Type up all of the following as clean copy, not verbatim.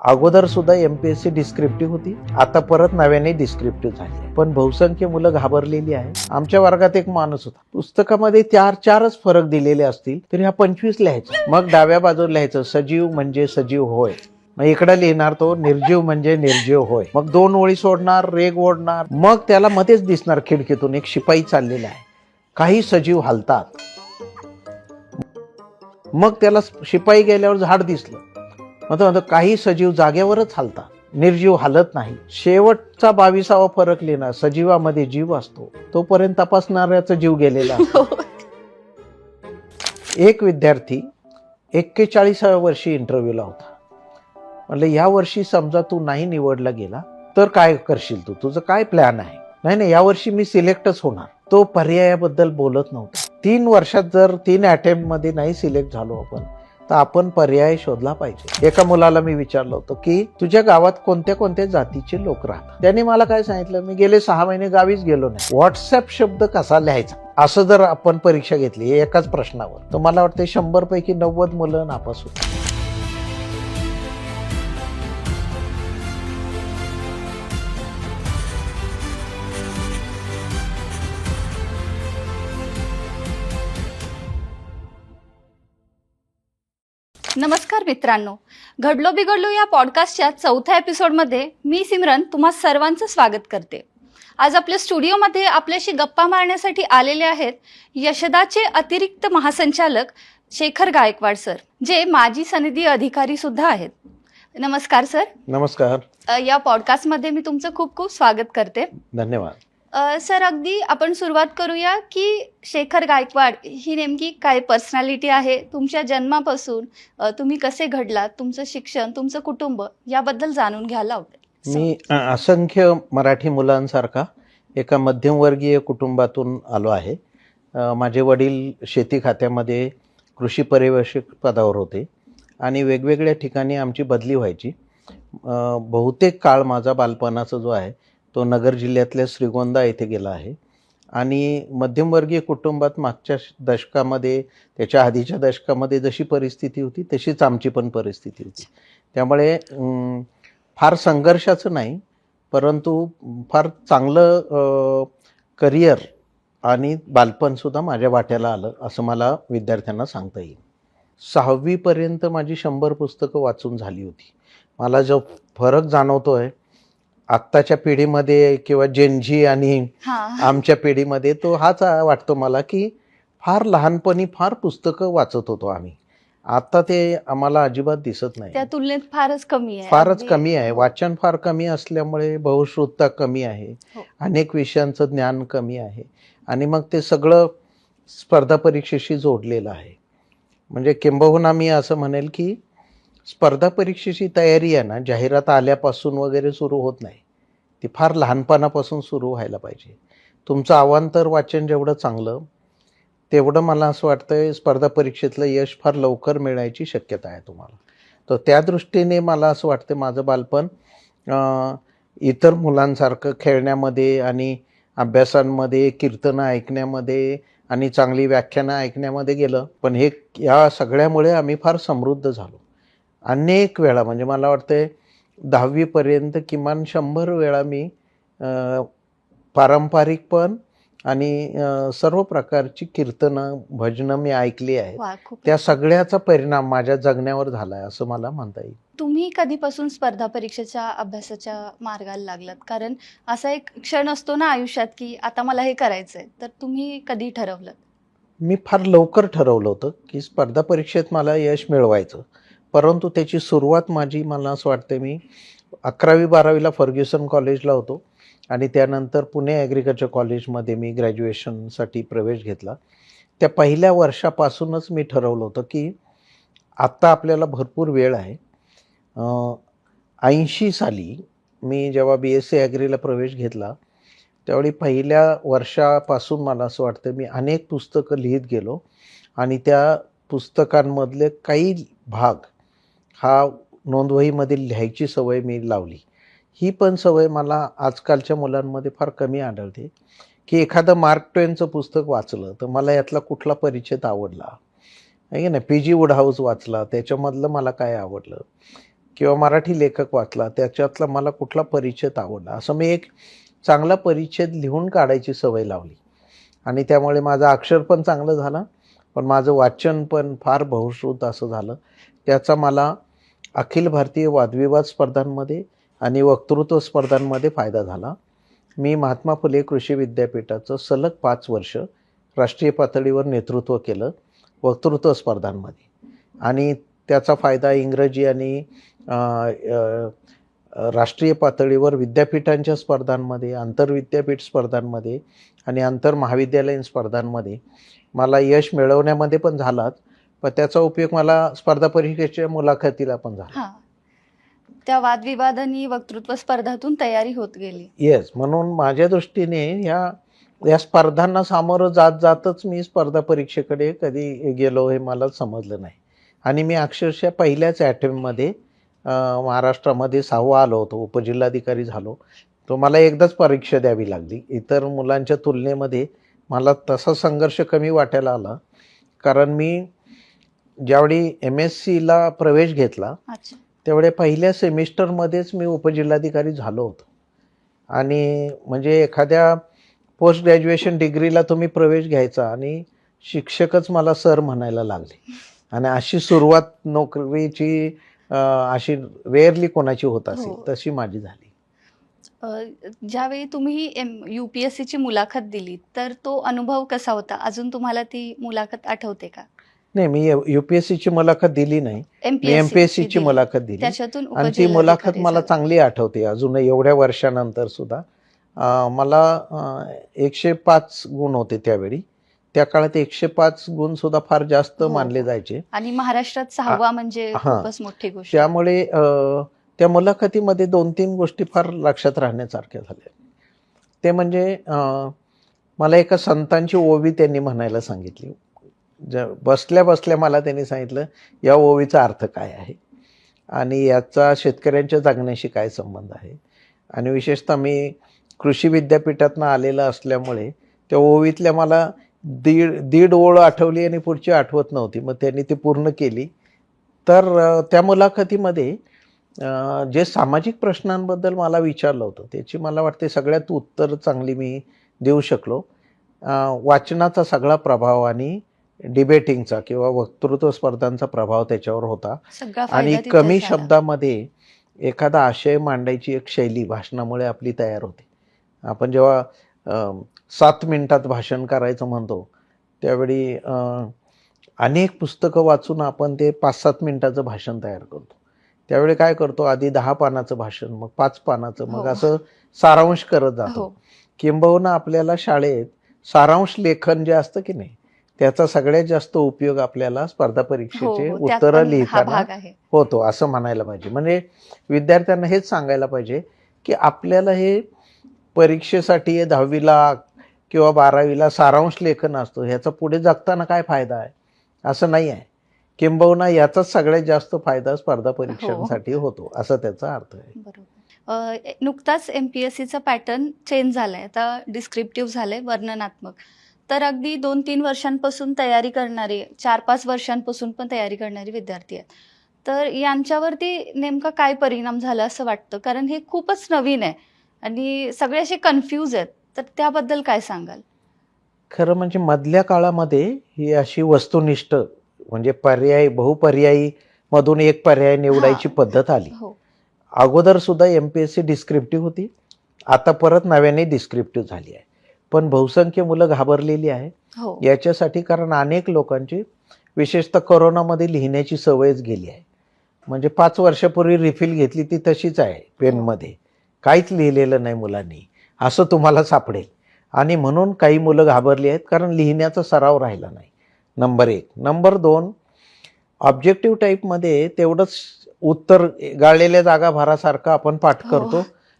अगोदर सुद्धा MPSC descriptive होती, आता परत नव्याने डिस्क्रिप्टिव्ह झाली. पण बहुसंख्य मुलं घाबरलेली आहे. आमच्या वर्गात एक माणूस होता, पुस्तकामध्ये चारच फरक दिलेले असतील तरी हा 25 लिहायचा. मग डाव्या बाजूला लिहायचं सजीव म्हणजे सजीव होय, मग इकडे लिहिणार तो निर्जीव म्हणजे निर्जीव होय. मग 2 ओळी सोडणार, रेग ओढणार, मग त्याला मध्येच दिसणार खिडकीतून एक शिपाई चाललेला आहे. काही सजीव हलतात. मग त्याला शिपाई गेल्यावर झाड दिसलं, मग काही सजीव जागेवरच हलतात, निर्जीव हलत नाही. शेवटचा 22वा फरक लिहिणार सजीवामध्ये जीव असतो, तोपर्यंत तपासणाऱ्याचा जीव गेलेला असतो. एक विद्यार्थी 41व्या वर्षी इंटरव्ह्यूला होता. म्हणलं या वर्षी समजा तू नाही निवडला गेला तर काय करशील, तुझं काय प्लॅन आहे? नाही, या वर्षी मी सिलेक्टच होणार. तो पर्यायाबद्दल बोलत नव्हता. 3 वर्षात जर 3 अटेम्प्ट मध्ये नाही सिलेक्ट झालो आपण, तर आपण पर्याय शोधला पाहिजे. एका मुलाला मी विचारलं होतं की तुझ्या गावात कोणत्या कोणत्या जातीचे लोक राहतात. त्याने मला काय सांगितलं, मी गेले 6 महिने गावीच गेलो नाही. व्हॉट्सअप शब्द कसा लिहायचा, असं जर आपण परीक्षा घेतली एकाच प्रश्नावर, तर मला वाटतं 100 पैकी 90 मुलं नापास होतात. नमस्कार मित्रांनो, घडलो बिघडलो या पॉडकास्टच्या 4थ्या एपिसोडमध्ये मी सिमरन तुम्हा सर्वांचं स्वागत करते. आज आपल्या स्टुडिओमध्ये आपल्याशी गप्पा मारण्यासाठी आलेले आहेत यशदाचे अतिरिक्त महासंचालक शेखर गायकवाड सर, जे माजी सनदी अधिकारी सुद्धा आहेत. नमस्कार सर. नमस्कार. या पॉडकास्टमध्ये मी तुमचं खूप खूप स्वागत करते. धन्यवाद. सर, अगदी आपण सुरुवात करूया की शेखर गायकवाड ही नेमकी काय पर्सनॅलिटी आहे, तुमच्या जन्मापासून तुम्ही कसे घडलात, तुमचं शिक्षण, तुमचं कुटुंब याबद्दल जाणून घ्यायला आवडेल. मी असंख्य मराठी मुलांसारखा एका मध्यमवर्गीय कुटुंबातून आलो आहे. माझे वडील शेती खात्यामध्ये कृषी पर्यवेक्षक पदावर होते आणि वेगवेगळ्या ठिकाणी आमची बदली व्हायची. बहुतेक काळ माझा बालपणाचा जो आहे तो नगर जिल्ह्यातल्या श्रीगोंदा येथे गेला आहे. आणि मध्यमवर्गीय कुटुंबात मागच्या दशकामध्ये, त्याच्या आधीच्या दशकामध्ये जशी परिस्थिती होती तशीच आमची पण परिस्थिती होती. त्यामुळे फार संघर्षाचं नाही, परंतु फार चांगलं करिअर आणि बालपणसुद्धा माझ्या वाट्याला आलं असं मला विद्यार्थ्यांना सांगता येईल. 6वीपर्यंत माझी 100 पुस्तकं वाचून झाली होती. मला जो फरक जाणवतोय आत्ताच्या पिढीमध्ये किंवा जेनजी आणि आमच्या पिढीमध्ये, तो हाच वाटतो मला की फार लहानपणी फार पुस्तकं वाचत होतो आम्ही. आता ते आम्हाला अजिबात दिसत नाही. त्या तुलनेत फारच कमी आहे. वाचन फार कमी असल्यामुळे बहुश्रुतता कमी आहे. अनेक विषयांचं ज्ञान कमी आहे आणि मग ते सगळं स्पर्धा परीक्षेशी जोडलेलं आहे. म्हणजे किंबहुना मी असं म्हणेल की स्पर्धा परीक्षेची तयारी आहे ना, जाहिरात आल्यापासून वगैरे सुरू होत नाही, ती फार लहानपणापासून सुरू व्हायला पाहिजे. तुमचं अवांतर वाचन जेवढं चांगलं, तेवढं मला असं वाटतंय स्पर्धा परीक्षेतलं यश फार लवकर मिळायची शक्यता आहे तुम्हाला. तर त्या दृष्टीने मला असं वाटतं माझं बालपण इतर मुलांसारखं खेळण्यामध्ये आणि अभ्यासांमध्ये, कीर्तनं ऐकण्यामध्ये आणि चांगली व्याख्यानं ऐकण्यामध्ये गेलं. पण या सगळ्यामुळे आम्ही फार समृद्ध झालो. अनेक वेळा, म्हणजे मला वाटतंय 10वीपर्यंत किमान 100 वेळा मी पारंपरिक पण आणि सर्व प्रकारची कीर्तनं, भजनं मी ऐकली आहेत. त्या सगळ्याचा परिणाम माझ्या जगण्यावर झालाय असं मला म्हणता येईल. तुम्ही कधीपासून स्पर्धा परीक्षेच्या अभ्यासाच्या मार्गाला लागलात? कारण असा एक क्षण असतो ना आयुष्यात की आता मला हे करायचंय, तर तुम्ही कधी ठरवलं? मी फार लवकर ठरवलं होतं की स्पर्धा परीक्षेत मला यश मिळवायचं, परंतु त्याची सुरुवात माझी, मला असं वाटतं, मी 11वी-12वीला फर्ग्युसन कॉलेजला होतो आणि त्यानंतर पुणे ॲग्रिकल्चर कॉलेजमध्ये मी ग्रॅज्युएशनसाठी प्रवेश घेतला. त्या पहिल्या वर्षापासूनच मी ठरवलं होतं की आत्ता आपल्याला भरपूर वेळ आहे. 80 साली मी जेव्हा BSc ॲग्रीला प्रवेश घेतला त्यावेळी पहिल्या वर्षापासून मला असं वाटतं मी अनेक पुस्तकं लिहित गेलो आणि त्या पुस्तकांमधले काही भाग हा नोंदवहीमध्ये लिहायची सवय मी लावली. ही पण सवय मला आजकालच्या मुलांमध्ये फार कमी आढळते की एखादं मार्क ट्वेनचं पुस्तक वाचलं तर मला यातला कुठला परिच्छेद आवडला आहे की नाही, PG वुडहाऊस वाचला, त्याच्यामधलं मला काय आवडलं, किंवा मराठी लेखक वाचला, त्याच्यातला मला कुठला परिच्छेद आवडला, असं मी एक चांगला परिच्छेद लिहून काढायची सवय लावली. आणि त्यामुळे माझं अक्षर पण चांगलं झालं, पण माझं वाचन पण फार बहुश्रुत असं झालं. त्याचा मला अखिल भारतीय वादविवाद स्पर्धांमध्ये आणि वक्तृत्व स्पर्धांमध्ये फायदा झाला. मी महात्मा फुले कृषी विद्यापीठाचं सलग 5 वर्ष राष्ट्रीय पातळीवर नेतृत्व केलं वक्तृत्व स्पर्धांमध्ये, आणि त्याचा फायदा इंग्रजी आणि राष्ट्रीय पातळीवर विद्यापीठांच्या स्पर्धांमध्ये, आंतरविद्यापीठ स्पर्धांमध्ये आणि आंतरमहाविद्यालयीन स्पर्धांमध्ये मला यश मिळवण्यामध्ये पण झालाच, पण त्याचा उपयोग मला स्पर्धा परीक्षेच्या मुलाखतीला पण झाला. हां, त्या वादविवाद आणि वक्तृत्व स्पर्धातून तयारी होत गेली. येस, म्हणून माझ्या दृष्टीने या स्पर्धांना सामोरं जातच मी स्पर्धा परीक्षेकडे कधी गेलो हे मला समजलं नाही. आणि मी अक्षरशः पहिल्याच अटेम्प्टमध्ये महाराष्ट्रामध्ये 6वा आलो होतो, उपजिल्हाधिकारी झालो. तो मला एकदाच परीक्षा द्यावी लागली. इतर मुलांच्या तुलनेमध्ये मला तसा संघर्ष कमी वाटायला आला, कारण मी ज्यावेळी MScला प्रवेश घेतला अच्छा. त्यावेळी पहिल्या सेमिस्टरमध्येच मी उपजिल्हाधिकारी झालो होतो. आणि म्हणजे एखाद्या पोस्ट ग्रॅज्युएशन डिग्रीला तुम्ही प्रवेश घ्यायचा आणि शिक्षकच मला सर म्हणायला लागले, आणि अशी सुरुवात नोकरीची अशी रेअरली कोणाची होत असेल, हो. तशी माझी झाली. ज्यावेळी तुम्ही UPSCची मुलाखत दिली, तर तो अनुभव कसा होता? अजून तुम्हाला ती मुलाखत आठवते का? नाही, मी UPSCची मुलाखत दिली नाही, मी MPSCची मुलाखत दिली, त्याच्यातून आणि ती मुलाखत मला चांगली आठवते अजून एवढ्या वर्षानंतर सुद्धा. मला 105 गुण होते त्यावेळी. त्या काळात 105 गुण सुद्धा फार जास्त हो. मानले जायचे, आणि महाराष्ट्रात 6वा म्हणजे हां. खूपच मोठी गोष्ट. त्यामुळे त्या मुलाखतीमध्ये 2-3 गोष्टी फार लक्षात राहण्यासारख्या झाल्या. ते म्हणजे मला एका संतांची ओवी त्यांनी म्हणायला सांगितली. बसल्या बसल्या मला त्यांनी सांगितलं, या ओवीचा अर्थ काय आहे आणि याचा शेतकऱ्यांच्या जगण्याशी काय संबंध आहे. आणि विशेषतः मी कृषी विद्यापीठातनं आलेला असल्यामुळे त्या ओवीतल्या मला दीड ओळ आठवली आणि पुढची आठवत नव्हती. मग त्यांनी ती पूर्ण केली. तर त्या मुलाखतीमध्ये जे सामाजिक प्रश्नांबद्दल मला विचारलं होतं, त्याची मला वाटते सगळ्यात उत्तर चांगली मी देऊ शकलो. वाचनाचा सगळा प्रभाव आणि डिबेटिंगचा किंवा वक्तृत्व स्पर्धांचा प्रभाव त्याच्यावर होता. आणि कमी शब्दामध्ये एखादा आशय मांडायची एक शैली भाषणामुळे आपली तयार होते. आपण जेव्हा 7 मिनिटात भाषण करायचं म्हणतो, त्यावेळी अनेक पुस्तकं वाचून आपण ते 5-7 मिनिटाचं भाषण तयार करतो. त्यावेळी काय करतो, आधी 10 पानाचं भाषण, मग 5 पानाचं, मग असं सारांश करत जातो. किंबहुना आपल्याला शाळेत सारांश लेखन जे असतं की नाही, त्याचा सगळ्यात जास्त उपयोग आपल्याला स्पर्धा परीक्षेचे उत्तरं लिहिताना होतो असं म्हणायला पाहिजे. म्हणजे विद्यार्थ्यांना हेच सांगायला पाहिजे की आपल्याला हे परीक्षेसाठी 10वीला किंवा 12वीला सारांश लेखन असतो, ह्याचा पुढे जगताना काय फायदा आहे असं नाही आहे. किंबहुना याचाच सगळ्यात जास्त फायदा स्पर्धा परीक्षांसाठी होतो, असं त्याचा अर्थ आहे. बरोबर. नुकताच MPSCचा पॅटर्न चेंज झालाय, आता डिस्क्रिप्टिव्ह झालंय, वर्णनात्मक. तर अगदी 2-3 वर्षांपासून तयारी करणारे, 4-5 वर्षांपासून पण तयारी करणारे विद्यार्थी आहेत. तर यांच्यावरती नेमका काय परिणाम झाला असं वाटतं? कारण हे खूपच नवीन आहे आणि सगळे असे कन्फ्यूज आहेत, तर त्याबद्दल काय सांगाल? खरं म्हणजे मधल्या काळामध्ये ही अशी वस्तुनिष्ठ म्हणजे बहुपर्यायी मधून एक पर्याय निवडायची पद्धत आली. अगोदर सुद्धा MPSC डिस्क्रिप्टिव्ह होती, आता परत नव्याने डिस्क्रिप्टिव्ह झाली आहे. पण बहुसंख्य मुलं घाबरलेली आहे याच्यासाठी, कारण अनेक लोकांची विशेषतः कोरोनामध्ये लिहिण्याची सवयच गेली आहे. म्हणजे 5 वर्षापूर्वी रिफिल घेतली ती तशीच आहे, पेनमध्ये काहीच लिहिलेलं नाही मुलांनी असं तुम्हाला सापडेल. आणि म्हणून काही मुलं घाबरली आहेत, कारण लिहिण्याचा सराव राहिला नाही. नंबर 1. नंबर 2, ऑब्जेक्टिव्ह टाईपमध्ये तेवढंच उत्तर गाळलेल्या जागा भारासारखं आपण पाठ करतो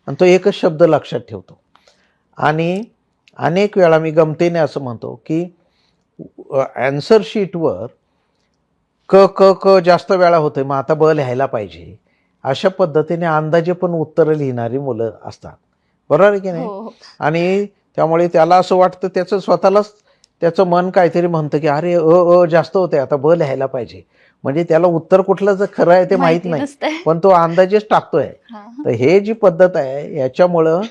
आणि तो एकच शब्द लक्षात ठेवतो. आणि अनेक वेळा मी गमतीने असं म्हणतो की ॲन्सर शीटवर क जास्त वेळा होते, मग आता ब लिहायला पाहिजे, अशा पद्धतीने अंदाजे पण उत्तरं लिहिणारी मुलं असतात, बरोबर आहे की नाही. आणि त्यामुळे त्याला असं वाटतं, त्याचं स्वतःलाच त्याचं मन काहीतरी म्हणतं की अरे जास्त होते, आता ब लिहायला पाहिजे. म्हणजे त्याला उत्तर कुठलं जर खरं आहे ते माहित नाही, नसतंय. पण तो अंदाजेच टाकतोय. हा. तर हे जी पद्धत आहे याच्यामुळं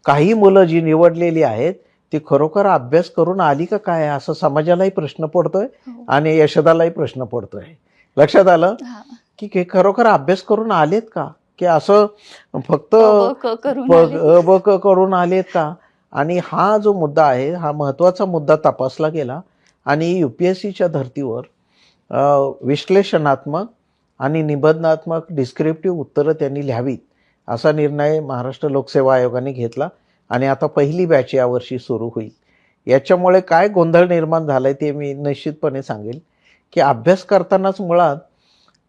काही मुलं जी निवडलेली आहेत ती खरोखर अभ्यास करून आली का काय असं समाजालाही प्रश्न पडतोय हो. आणि यशोदालाही प्रश्न पडतोय. लक्षात आलं हा. की हे खरोखर अभ्यास करून आलेत का, की असं फक्त क, ब, क करून आले. अ, ब, क करून आलेत का. आणि हा जो मुद्दा आहे हा महत्वाचा मुद्दा तपासला गेला आणि UPSCच्या धर्तीवर विश्लेषणात्मक आणि निबंधात्मक डिस्क्रिप्टिव्ह उत्तरं त्यांनी लिहावीत असा निर्णय महाराष्ट्र लोकसेवा आयोगाने घेतला आणि आता पहिली बॅच यावर्षी सुरू होईल. याच्यामुळे काय गोंधळ निर्माण झालाय ते मी निश्चितपणे सांगेल की अभ्यास करतानाच मुळात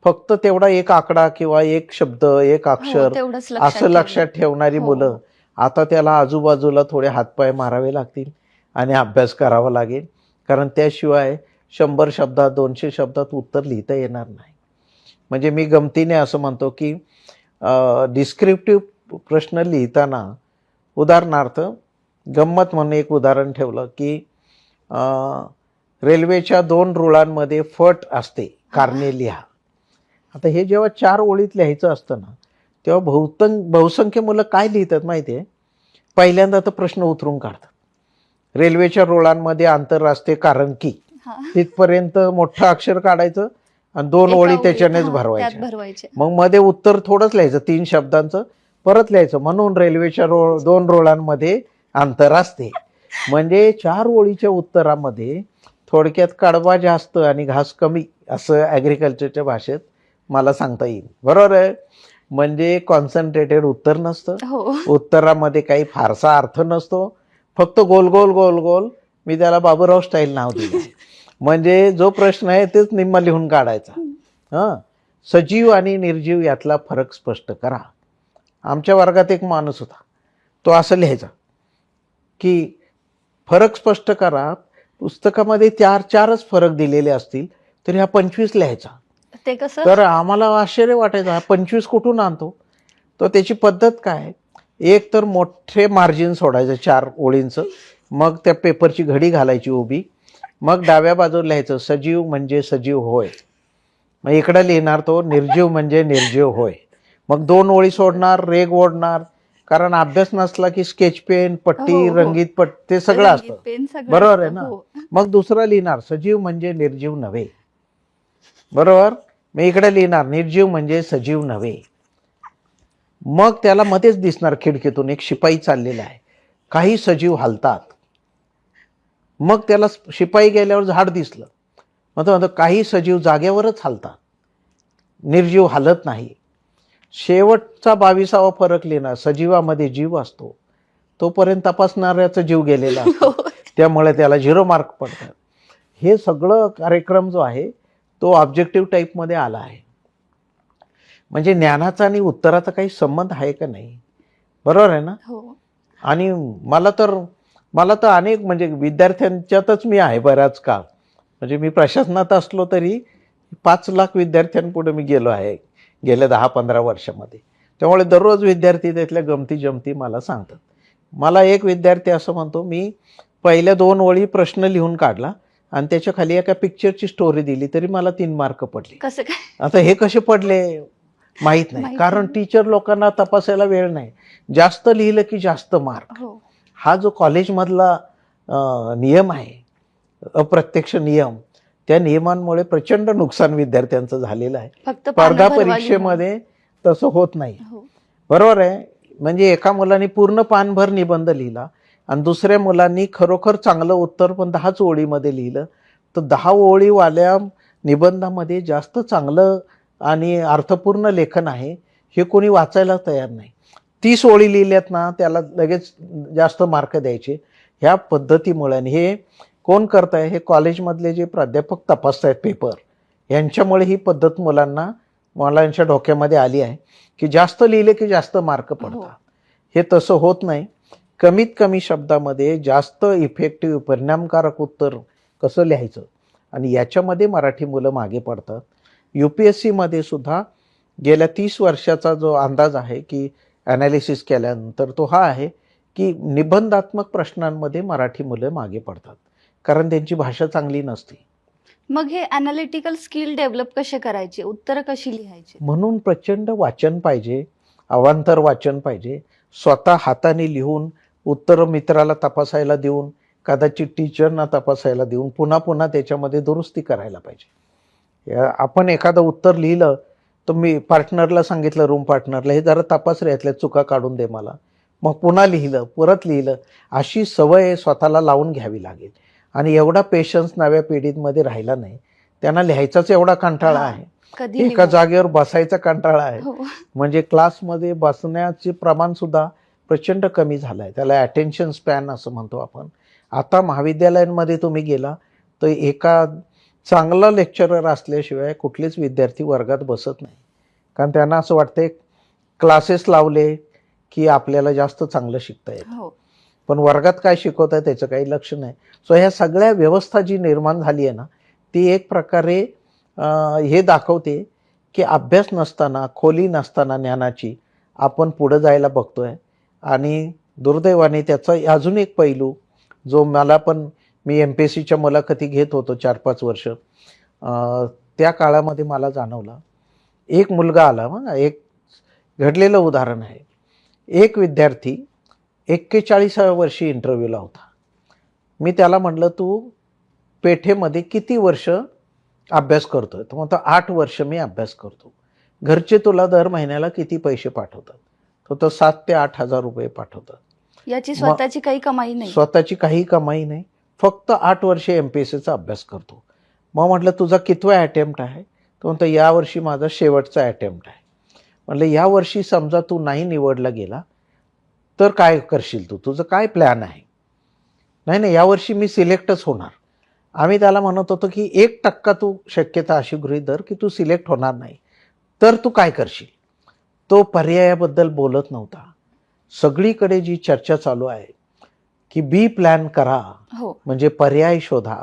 फक्त तेवढा एक आकडा किंवा एक शब्द एक अक्षर तेवढंच असं लक्षात ठेवणारी हो. मुलं आता त्याला आजूबाजूला थोडे हातपाय मारावे लागतील आणि अभ्यास करावा लागेल, कारण त्याशिवाय 100 शब्दात 200 शब्दात उत्तर लिहिता येणार नाही. म्हणजे मी गमतीने असं म्हणतो की डिस्क्रिप्टिव्ह प्रश्न लिहिताना उदाहरणार्थ गंमत म्हणून एक उदाहरण ठेवलं की रेल्वेच्या 2 रुळांमध्ये फट असते, कारणे लिहा. आता हे जेव्हा 4 ओळीत लिहायचं असतं ना तेव्हा बहुसंख्य मुलं काय लिहितात माहिती आहे, पहिल्यांदा तर प्रश्न उतरून काढतात. रेल्वेच्या रुळांमध्ये अंतर असते कारण की तिथपर्यंत मोठं अक्षर काढायचं आणि 2 ओळी त्याच्यानेच भरवायच्या. मग मध्ये उत्तर थोडंच लिहायचं 3 शब्दांचं, परत लिहायचं म्हणून रेल्वेच्या 2 रुळांमध्ये अंतर असते. म्हणजे 4 ओळीच्या उत्तरामध्ये थोडक्यात कडबा जास्त आणि घास कमी असं ॲग्रिकल्चरच्या भाषेत मला सांगता येईल. बरोबर आहे. म्हणजे कॉन्सन्ट्रेटेड उत्तर नसतं, उत्तरामध्ये काही फारसा अर्थ नसतो, फक्त गोल गोल गोल गोल. मी त्याला बाबूराव स्टाईल नाव दिलं. म्हणजे जो प्रश्न आहे तेच निम्मा लिहून काढायचा. हां, सजीव आणि निर्जीव यातला फरक स्पष्ट करा. आमच्या वर्गात एक माणूस होता, तो असं लिहायचा की फरक स्पष्ट करा. पुस्तकामध्ये 4-4च फरक दिलेले असतील तरी हा 25 लिहायचा. ते कसं? तर आम्हाला आश्चर्य वाटायचं, हा 25 कुठून आणतो. तर त्याची पद्धत काय, एक तर मोठे मार्जिन सोडायचं 4 ओळींचं, मग त्या पेपरची घडी घालायची उभी, मग डाव्या बाजूला लिहायचं सजीव म्हणजे सजीव होय. मग इकडे लिहिणार तो निर्जीव म्हणजे निर्जीव होय. मग 2 ओळी सोडणार, रेग ओढणार, कारण अभ्यास नसला की स्केच पेन, पट्टी, रंगीत पट्टी ते सगळं असतं. बरोबर आहे ना. मग दुसरं लिहिणार सजीव म्हणजे निर्जीव नव्हे. बरोबर. मी इकडे लिहिणार निर्जीव म्हणजे सजीव नव्हे. मग त्याला मध्येच दिसणार खिडकीतून एक शिपाई चाललेला आहे, काही सजीव हलतात. मग त्याला शिपाई गेल्यावर झाड दिसलं, मग तो म्हणतो काही सजीव जागेवरच हलतात, निर्जीव हलत नाही. शेवटचा 22वा फरक लिहिणार सजीवामध्ये जीव असतो, तोपर्यंत तपासणाऱ्याचा जीव गेलेला असतो, त्यामुळे त्याला 0 मार्क पडतात. हे सगळं कार्यक्रम जो आहे तो ऑब्जेक्टिव्ह टाईपमध्ये आला आहे. म्हणजे ज्ञानाचा आणि उत्तराचा काही संबंध आहे का नाही. बरोबर आहे ना. आणि मला तर अनेक म्हणजे विद्यार्थ्यांच्यातच मी आहे बऱ्याच काळ. म्हणजे मी प्रशासनात असलो तरी 5 लाख विद्यार्थ्यांपुढे मी गेलो आहे गेल्या 10-15 वर्षामध्ये. त्यामुळे दररोज विद्यार्थी त्यातल्या गमती जमती मला सांगतात. मला एक विद्यार्थी असं म्हणतो, मी पहिल्या 2 ओळी प्रश्न लिहून काढला आणि त्याच्या खाली एका पिक्चरची स्टोरी दिली तरी मला 3 मार्क पडले. कसं काय? आता हे कसे पडले माहित नाही, कारण टीचर लोकांना तपासायला वेळ नाही. जास्त लिहिलं की जास्त मार्क. हा जो कॉलेजमधला नियम आहे, अप्रत्यक्ष नियम, त्या नियमांमुळे प्रचंड नुकसान विद्यार्थ्यांचं झालेलं आहे. स्पर्धा परीक्षेमध्ये तसं होत नाही. बरोबर आहे. म्हणजे एका मुलाने पूर्ण पानभर निबंध लिहिला आणि दुसऱ्या मुलांनी खरोखर चांगलं उत्तर पण 10च ओळीमध्ये लिहिलं, तर 10 ओळीवाल्या निबंधामध्ये जास्त चांगलं आणि अर्थपूर्ण लेखन आहे हे कोणी वाचायला तयार नाही. 30 ओळी लिहिल्यात ना त्याला लगेच जास्त मार्क द्यायचे. ह्या पद्धतीमुळे, आणि हे कोण करताय, हे कॉलेजमधले जे प्राध्यापक तपासतायत पेपर, यांच्यामुळे ही पद्धत मुलांच्या डोक्यामध्ये आली आहे की जास्त लिहिले की जास्त मार्क पडतात. हे तसं होत नाही. कमीत कमी शब्दामध्ये जास्त इफेक्टिव्ह परिणामकारक उत्तर कसं लिहायचं, आणि याच्यामध्ये मराठी मुलं मागे पडतात. UPSC मध्ये सुद्धा गेल्या 30 वर्षाचा जो अंदाज आहे की ॲनालिसिस केल्यानंतर तो हा आहे की निबंधात्मक प्रश्नांमध्ये मराठी मुलं मागे पडतात, कारण त्यांची भाषा चांगली नसते. मग हे अनालिटिकल स्किल डेव्हलप कसे करायचे, उत्तरं कशी लिहायची? म्हणून प्रचंड वाचन पाहिजे, अवांतर वाचन पाहिजे, स्वतः हाताने लिहून उत्तर मित्राला तपासायला देऊन, कदाचित टीचरना तपासायला देऊन पुन्हा पुन्हा त्याच्यामध्ये दुरुस्ती करायला पाहिजे. आपण एखादं उत्तर लिहिलं तर मी पार्टनरला सांगितलं, रूम पार्टनरला, हे जरा तपास रे, यातल्या चुका काढून दे मला. मग पुन्हा लिहिलं, परत लिहिलं. अशी सवय स्वतःला लावून घ्यावी लागेल. आणि एवढा पेशन्स नव्या पिढीमध्ये राहिला नाही. त्यांना लिहायचाच एवढा कंटाळा आहे, कधी एका जागेवर बसायचा कंटाळा आहे. हो. म्हणजे क्लासमध्ये बसण्याचे प्रमाण सुद्धा प्रचंड कमी झालं आहे. त्याला अटेन्शन स्पॅन असं म्हणतो आपण. आता महाविद्यालयांमध्ये तुम्ही गेला तर एका चांगला लेक्चरर असल्याशिवाय कुठलेच विद्यार्थी वर्गात बसत नाही. कारण त्यांना असं वाटतंय क्लासेस लावले की आपल्याला जास्त चांगलं शिकता येतं. हो. पण वर्गात काय शिकवत आहे त्याचं काही लक्ष नाही. सो ह्या सगळ्या व्यवस्था जी निर्माण झाली आहे ना, ती एक प्रकारे हे दाखवते की अभ्यास नसताना, खोली नसताना ज्ञानाची आपण पुढे जायला बघतोय. आणि दुर्दैवाने त्याचा अजून एक पैलू जो मला पण, मी MPSCच्या मुलाखती घेत होतो 4-5 वर्ष, त्या काळामध्ये मला जाणवला. एक मुलगा आला, एक घडलेलं उदाहरण आहे. एक विद्यार्थी 41व्या वर्षी इंटरव्ह्यूला होता. मी त्याला म्हटलं, तू पेठेमध्ये किती वर्ष अभ्यास करतोय? तो म्हणतो 8 वर्ष मी अभ्यास करतो. घरचे तुला दर महिन्याला किती पैसे पाठवतात? तो 7 ते 8 हजार रुपये पाठवतात. याची स्वतःची काही कमाई नाही. स्वतःची काही कमाई नाही, फक्त 8 वर्षे MPSCचा अभ्यास करतो. मग म्हटलं तुझा कितवा अटेम्प्ट आहे? तो म्हणतो यावर्षी माझा शेवटचा अटेम्प्ट आहे. म्हटलं यावर्षी समजा तू नाही निवडला गेला तर काय करशील तू? तुझं काय प्लॅन आहे? नाही, यावर्षी मी सिलेक्टच होणार. आम्ही त्याला म्हणत होतो की 1% तू शक्यता अशी गृहीत धर की तू सिलेक्ट होणार नाही, तर तू काय करशील? तो पर्यायाबद्दल बोलत नव्हता. सगळीकडे जी चर्चा चालू आहे की बी प्लॅन करा, हो. म्हणजे पर्याय शोधा,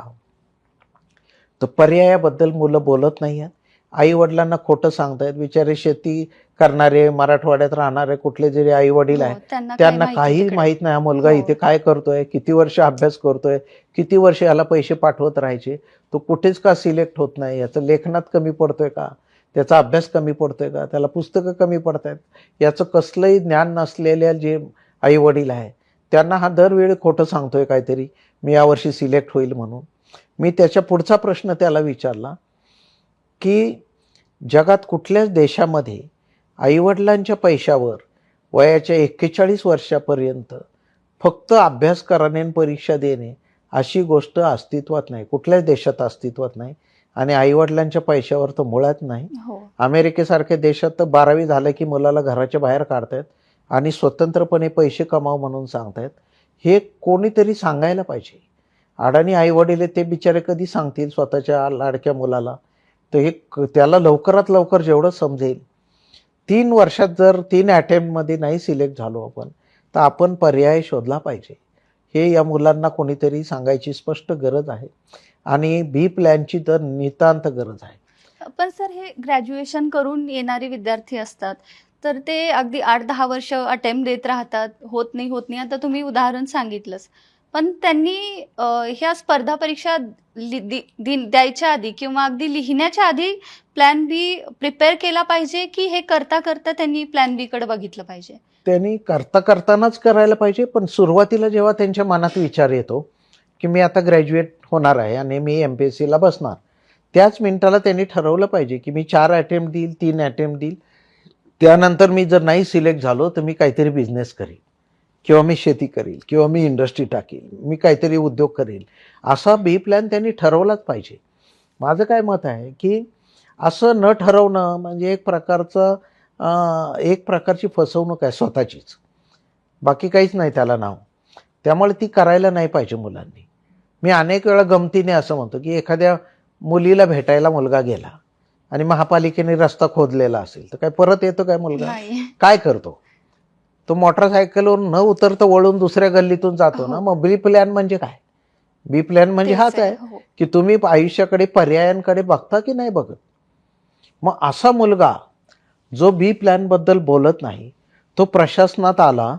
तर पर्यायाबद्दल मुलं बोलत नाही आहेत. आई वडिलांना खोटं सांगतायत. बिचारे शेती करणारे, मराठवाड्यात राहणारे कुठले जरी आई वडील आहेत, त्यांना काही माहित नाही हा मुलगा इथे काय करतोय, किती वर्ष अभ्यास करतोय, किती वर्ष याला पैसे पाठवत राहायचे, तो कुठेच का सिलेक्ट होत नाही, याचं लेखनात कमी पडतोय का, त्याचा अभ्यास कमी पडतोय का, त्याला पुस्तकं कमी पडतायत, याचं कसलंही ज्ञान नसलेल्या जे आई वडील आहे त्यांना हा दरवेळी खोटं सांगतोय काहीतरी, मी यावर्षी सिलेक्ट होईल म्हणून. मी त्याच्या पुढचा प्रश्न त्याला विचारला की जगात कुठल्याच देशामध्ये आईवडिलांच्या पैशावर वयाच्या 41 वर्षापर्यंत फक्त अभ्यास करणे आणि परीक्षा देणे अशी गोष्ट अस्तित्वात नाही, कुठल्याच देशात अस्तित्वात नाही. आणि आईवडिलांच्या पैशावर तर मुळात नाही. अमेरिकेसारख्या देशात तर 12वी झालं की मुलाला घराच्या बाहेर काढतायत आणि स्वतंत्रपणे पैसे कमाव म्हणून सांगतायत. हे कोणीतरी सांगायला पाहिजे. अडाणी आई वडील ते बिचारे कधी सांगतील स्वतःच्या लाडक्या मुलाला? तर हे त्याला लवकरात लवकर जेवढं समजेल. 3 वर्षात जर 3 अटेम्प्टमध्ये नाही सिलेक्ट झालो आपण, तर आपण पर्याय शोधला पाहिजे. हे या मुलांना कोणीतरी सांगायची स्पष्ट गरज आहे. आणि बी प्लॅनची तर नितांत गरज आहे. पण सर, हे ग्रॅज्युएशन करून येणारे विद्यार्थी असतात, तर ते अगदी 8-10 वर्ष अटेम्प्ट देत राहतात, होत नाही. आता तुम्ही उदाहरण सांगितलंच. पण त्यांनी ह्या स्पर्धा परीक्षा द्यायच्या आधी किंवा अगदी लिहिण्याच्या आधी प्लॅन बी प्रिपेअर केला पाहिजे, की हे करता करता त्यांनी प्लॅन बी कडे बघितलं पाहिजे? त्यांनी करतानाच करायला पाहिजे. पण सुरुवातीला जेव्हा त्यांच्या मनात विचार येतो की मी आता ग्रॅज्युएट होणार आहे आणि मी MPSCला बसणार, त्याच मिनिटाला त्यांनी ठरवलं पाहिजे की मी 4 अटेम्प्ट देईल, 3 अटेम्प्ट देईल, त्यानंतर मी जर नाही सिलेक्ट झालो तर मी काहीतरी बिझनेस करीन, किंवा मी शेती करील, किंवा मी इंडस्ट्री टाकील, मी काहीतरी उद्योग करेल. असा बी प्लॅन त्यांनी ठरवलाच पाहिजे. माझं काय मत आहे की असं न ठरवणं म्हणजे एक प्रकारची फसवणूक आहे स्वतःचीच, बाकी काहीच नाही त्याला नाव. त्यामुळे ती करायला नाही पाहिजे मुलांनी. मी अनेक वेळा गमतीने असं म्हणतो की एखाद्या मुलीला भेटायला मुलगा गेला आणि महापालिकेने रस्ता खोदलेला असेल तर काय परत येतो काय मुलगा? काय करतो तो? मोटरसायकलवर न उतरता वळून दुसऱ्या गल्लीतून जातो ना. मग बी प्लॅन म्हणजे काय? बी प्लॅन म्हणजे हाच आहे की तुम्ही आयुष्याकडे पर्यायांकडे बघता की नाही बघत. मग असा मुलगा जो बी प्लॅन बद्दल बोलत नाही, तो प्रशासनात आला,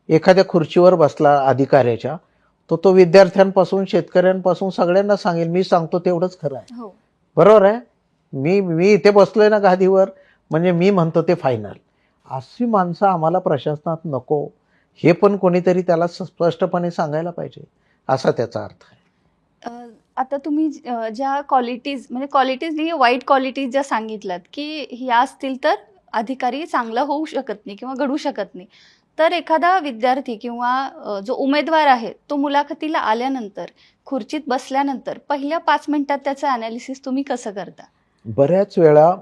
एखाद्या खुर्चीवर बसला अधिकाऱ्याच्या, तो विद्यार्थ्यांपासून शेतकऱ्यांपासून सगळ्यांना सांगेल. मी सांगतो तेवढंच खरं आहे. हो. बरोबर आहे. मी इथे बसलोय ना गादीवर, म्हणजे मी म्हणतो ते फायनल. अशी माणसं आम्हाला प्रशासनात नको, हे पण कोणीतरी त्याला स्पष्टपणे सांगायला पाहिजे, असा त्याचा अर्थ आहे. आता तुम्ही ज्या क्वालिटीज, म्हणजे क्वालिटीज नाही, वाईट क्वालिटीज ज्या सांगितल्यात की ह्या असतील तर अधिकारी चांगला होऊ शकत नाही किंवा घडू शकत नाही, तर एखादा विद्यार्थी किंवा जो उमेदवार आहे तो मुलाखतीला आल्यानंतर, खुर्चीत बसल्यानंतर पहिल्या 5 मिनिटात त्याचं ॲनालिसिस तुम्ही कसं करता? बऱ्याच वेळा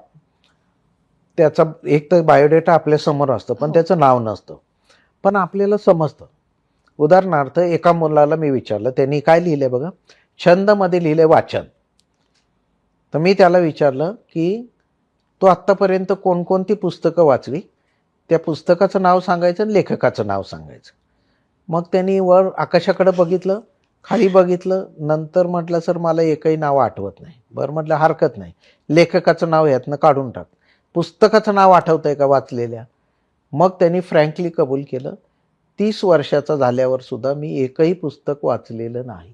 त्याचा एक तर बायोडेटा आपल्या समोर असतं, पण हो. त्याचं नाव नसतं, पण आपल्याला समजतं. उदाहरणार्थ एका मुलाला मी विचारलं, त्यांनी काय लिहिलंय बघा, छंदमध्ये लिहिलंय वाचन. तर मी त्याला विचारलं की तो आत्तापर्यंत कोणकोणती पुस्तकं वाचली, त्या पुस्तकाचं नाव सांगायचं आणि लेखकाचं नाव सांगायचं. मग त्यांनी वर आकाशाकडे बघितलं, खाली बघितलं, नंतर म्हटलं सर मला एकही नाव आठवत नाही. बरं म्हटलं हरकत नाही, लेखकाचं नाव यातनं काढून टाक, पुस्तकाचं नाव आठवतंय का वाचलेल्या. मग त्यांनी फ्रँकली कबूल केलं, 30 वर्षाचा झाल्यावर सुद्धा मी एकही पुस्तक वाचलेलं नाही.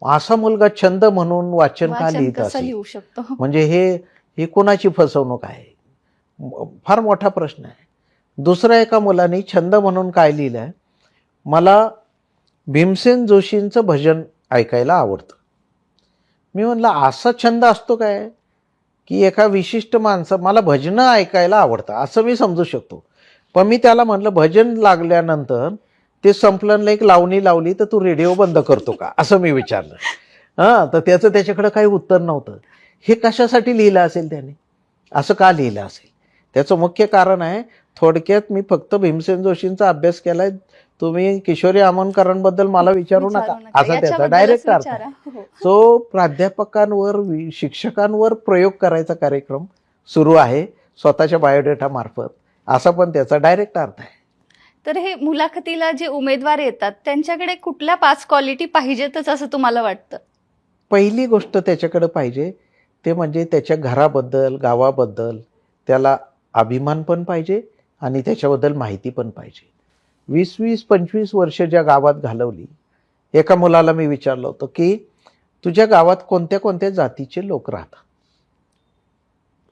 असा मुलगा छंद म्हणून वाचन का लिहित कसं असेल? लिहू शकतो? म्हणजे हे कोणाची फसवणूक आहे? फार मोठा प्रश्न आहे. दुसऱ्या एका मुलाने छंद म्हणून काय लिहिलंय, मला भीमसेन जोशींचं भजन ऐकायला आवडतं. मी म्हणलं असा छंद असतो काय की एका विशिष्ट माणसं, मला भजनं ऐकायला आवडतं असं मी समजू शकतो, पण मी त्याला म्हटलं भजन लागल्यानंतर ते संपलं, एक लावणी लावली तर तू रेडिओ बंद करतो का, असं मी विचारलं. तर त्याच्याकडे काही उत्तर नव्हतं. हे कशासाठी लिहिलं असेल त्याने, असं का लिहिलं असेल? त्याचं मुख्य कारण आहे, थोडक्यात मी फक्त भीमसेन जोशींचा अभ्यास केलाय, तुम्ही किशोरी आमोणकरांबद्दल मला विचारू नका, असा त्याचा डायरेक्ट अर्थ आहे. सो प्राध्यापकांवर, शिक्षकांवर प्रयोग करायचा कार्यक्रम सुरू आहे स्वतःच्या बायोडेटा मार्फत, असा पण त्याचा डायरेक्ट अर्थ आहे. तर हे मुलाखतीला जे उमेदवार येतात त्यांच्याकडे कुठल्या 5 क्वालिटी पाहिजेतच असं तुम्हाला वाटतं? पहिली गोष्ट त्याच्याकडे पाहिजे ते म्हणजे त्याच्या घराबद्दल, गावाबद्दल त्याला अभिमान पण पाहिजे आणि त्याच्याबद्दल माहिती पण पाहिजे. 20-25 वर्ष ज्या गावात घालवली, एका मुलाला मी विचारलं होतं की तुझ्या गावात कोणत्या कोणत्या जातीचे लोक राहतात,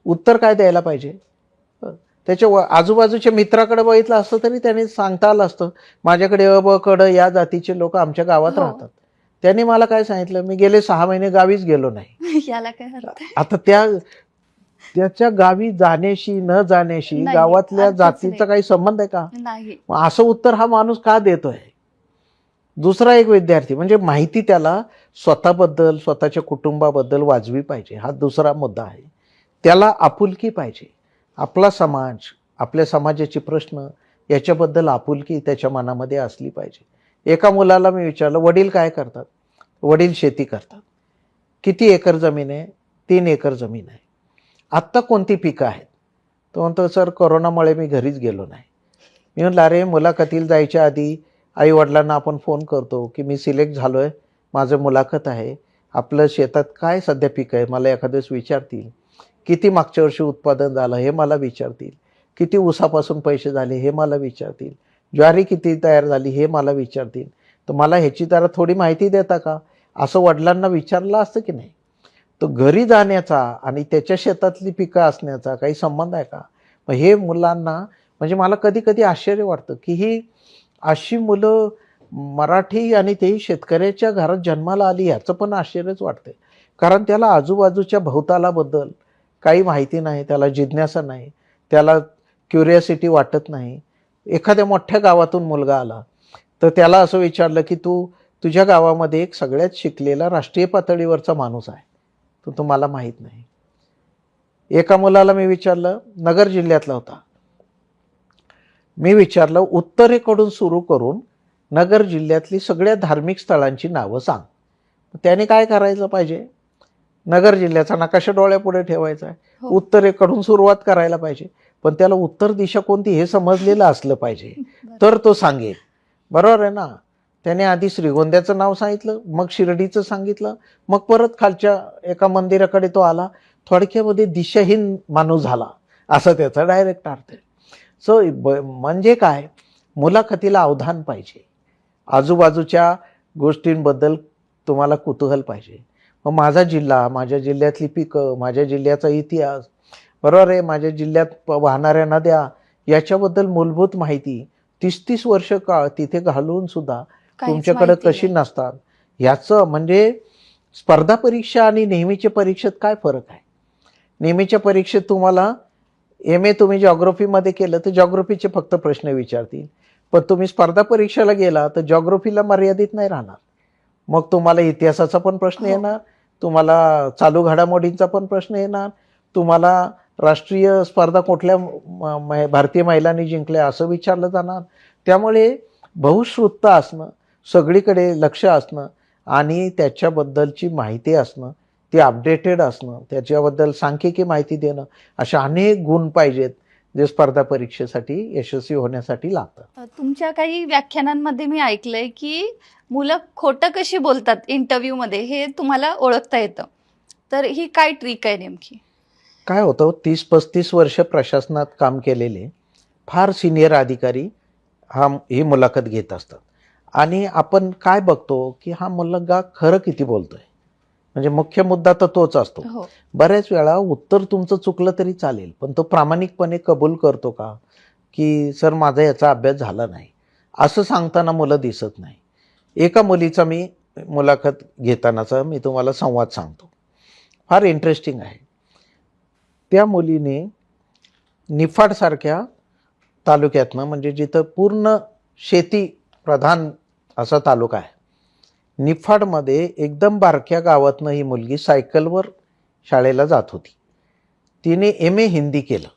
उत्तर काय द्यायला पाहिजे? त्याच्या आजूबाजूच्या मित्राकडे बघितलं असतं तरी त्याने सांगता आलं असतं, माझ्याकडे अ ब क ड या जातीचे लोक आमच्या गावात राहतात. त्यांनी मला काय सांगितलं, मी गेले 6 महिने गावीच गेलो नाही. याला काय अर्थ आहे? आता त्याच्या गावी जाण्याशी न जाण्याशी नाही, गावातल्या अर्थच जातीचा नाही. काही संबंध आहे का? नाही. असं उत्तर हा माणूस का देतोय? दुसरा एक विद्यार्थी, म्हणजे माहिती त्याला स्वतःबद्दल, स्वतःच्या कुटुंबाबद्दल वाजवी पाहिजे, हा दुसरा मुद्दा आहे. त्याला आपुलकी पाहिजे, आपला समाज, आपल्या समाजाचे प्रश्न याच्याबद्दल आपुलकी त्याच्या मनामध्ये असली पाहिजे. एका मुलाला मी विचारलं, वडील काय करतात? वडील शेती करतात. किती एकर जमीन आहे? 3 एकर जमीन आहे. आत्ता कोणती पिकं आहेत? तो म्हणतो सर कोरोनामुळे मी घरीच गेलो नाही. मी म्हटलं अरे मुलाखतीला जायच्या आधी आई वडिलांना आपण फोन करतो की मी सिलेक्ट झालोय, माझं मुलाखत आहे, आपलं शेतात काय सध्या पीक आहे मला एखाद्याच विचारतील, किती मागच्या वर्षी उत्पादन झालं हे मला विचारतील, किती ऊसापासून पैसे झाले हे मला विचारतील, ज्वारी किती तयार झाली हे मला विचारतील, तर मला ह्याची जरा थोडी माहिती देता का, असं वडिलांना विचारलं असतं की नाही? तो घरी जाण्याचा आणि त्याच्या शेतातली पिकं असण्याचा काही संबंध आहे का? मग हे मुलांना, म्हणजे मला कधी कधी आश्चर्य वाटतं की ही अशी मुलं मराठी आणि तेही शेतकऱ्याच्या घरात जन्माला आली, याचं पण आश्चर्यच वाटते. कारण त्याला आजूबाजूच्या भोवतालाबद्दल काही माहिती नाही, त्याला जिज्ञासा नाही, त्याला क्युरिओसिटी वाटत नाही. एखाद्या मोठ्या गावातून मुलगा आला तर त्याला असं विचारलं की तुझ्या गावामध्ये एक सगळ्यात शिकलेला राष्ट्रीय पातळीवरचा माणूस आहे, तो तुम्हाला माहीत नाही. एका मुलाला मी विचारलं, नगर जिल्ह्यातला होता, मी विचारलं उत्तरेकडून सुरू करून नगर जिल्ह्यातली सगळ्या धार्मिक स्थळांची नावं सांग. त्याने काय करायचं पाहिजे? नगर जिल्ह्याचा नकाशा डोळ्यापुढे ठेवायचा आहे, उत्तरेकडून सुरुवात करायला पाहिजे, पण त्याला उत्तर दिशा कोणती हे समजलेलं असलं पाहिजे, तर तो सांगेल. बरोबर आहे ना? त्याने आधी श्रीगोंद्याचं नाव सांगितलं, मग शिर्डीचं सांगितलं, मग परत खालच्या एका मंदिराकडे तो आला. थोडक्यामध्ये दिशाहीन माणूस झाला, असं त्याचा डायरेक्ट अर्थ आहे. म्हणजे काय, मुलाखतीला अवधान पाहिजे, आजूबाजूच्या गोष्टींबद्दल तुम्हाला कुतूहल पाहिजे. मग माझा जिल्हा, माझ्या जिल्ह्यातली पिकं, माझ्या जिल्ह्याचा इतिहास, बरोबर आहे, माझ्या जिल्ह्यात वाहणाऱ्या नद्या, याच्याबद्दल मूलभूत माहिती 30-30 वर्ष काळ तिथे घालून सुद्धा काहीच तुमच्याकडे माहिती कशी नाही. नसतात. याचं म्हणजे स्पर्धा परीक्षा आणि नेहमीच्या परीक्षेत काय फरक आहे? नेहमीच्या परीक्षेत तुम्हाला MA तुम्ही जॉग्राफीमध्ये केलं तर जॉग्राफीचे फक्त प्रश्न विचारतील, पण तुम्ही स्पर्धा परीक्षेला गेला तर जॉग्राफीला मर्यादित नाही राहणार. मग तुम्हाला इतिहासाचा पण प्रश्न हो. येणार, तुम्हाला चालू घडामोडींचा पण प्रश्न येणार, तुम्हाला राष्ट्रीय स्पर्धा कुठल्या भारतीय महिलांनी जिंकल्या असं विचारलं जाणार. त्यामुळे बहुश्रुत असणं, सगळीकडे लक्ष असणं आणि त्याच्याबद्दलची माहिती असणं, ती अपडेटेड असणं, त्याच्याबद्दल सांख्यिकी माहिती देणं, अशा अनेक गुण पाहिजेत जे स्पर्धा परीक्षेसाठी यशस्वी होण्यासाठी लागतात. तुमच्या काही व्याख्यानांमध्ये मी ऐकलंय की मुलं खोटं कशी बोलतात इंटरव्ह्यूमध्ये हे तुम्हाला ओळखता येतं. तर ही काय ट्रिक आहे नेमकी? काय होतं, 30-35 वर्ष प्रशासनात काम केलेले फार सिनियर अधिकारी ही मुलाखत घेत असतात आणि आपण काय बघतो की हा मुलगा खरं किती बोलतोय, म्हणजे मुख्य मुद्दा तर तोच असतो. हो. बऱ्याच वेळा उत्तर तुमचं चुकलं तरी चालेल, पण तो प्रामाणिकपणे कबूल करतो का की सर माझा याचा अभ्यास झाला नाही, असं सांगताना मुलं दिसत नाही. एका मुलीचा मी मुलाखत घेतानाचा मी तुम्हाला संवाद सांगतो, फार इंटरेस्टिंग आहे. त्या मुलीने निफाडसारख्या तालुक्यातनं, म्हणजे जिथं पूर्ण शेती प्रधान असा तालुका आहे, निफाडमध्ये एकदम बारक्या गावातनं ही मुलगी सायकलवर शाळेला जात होती. तिने MA हिंदी केलं.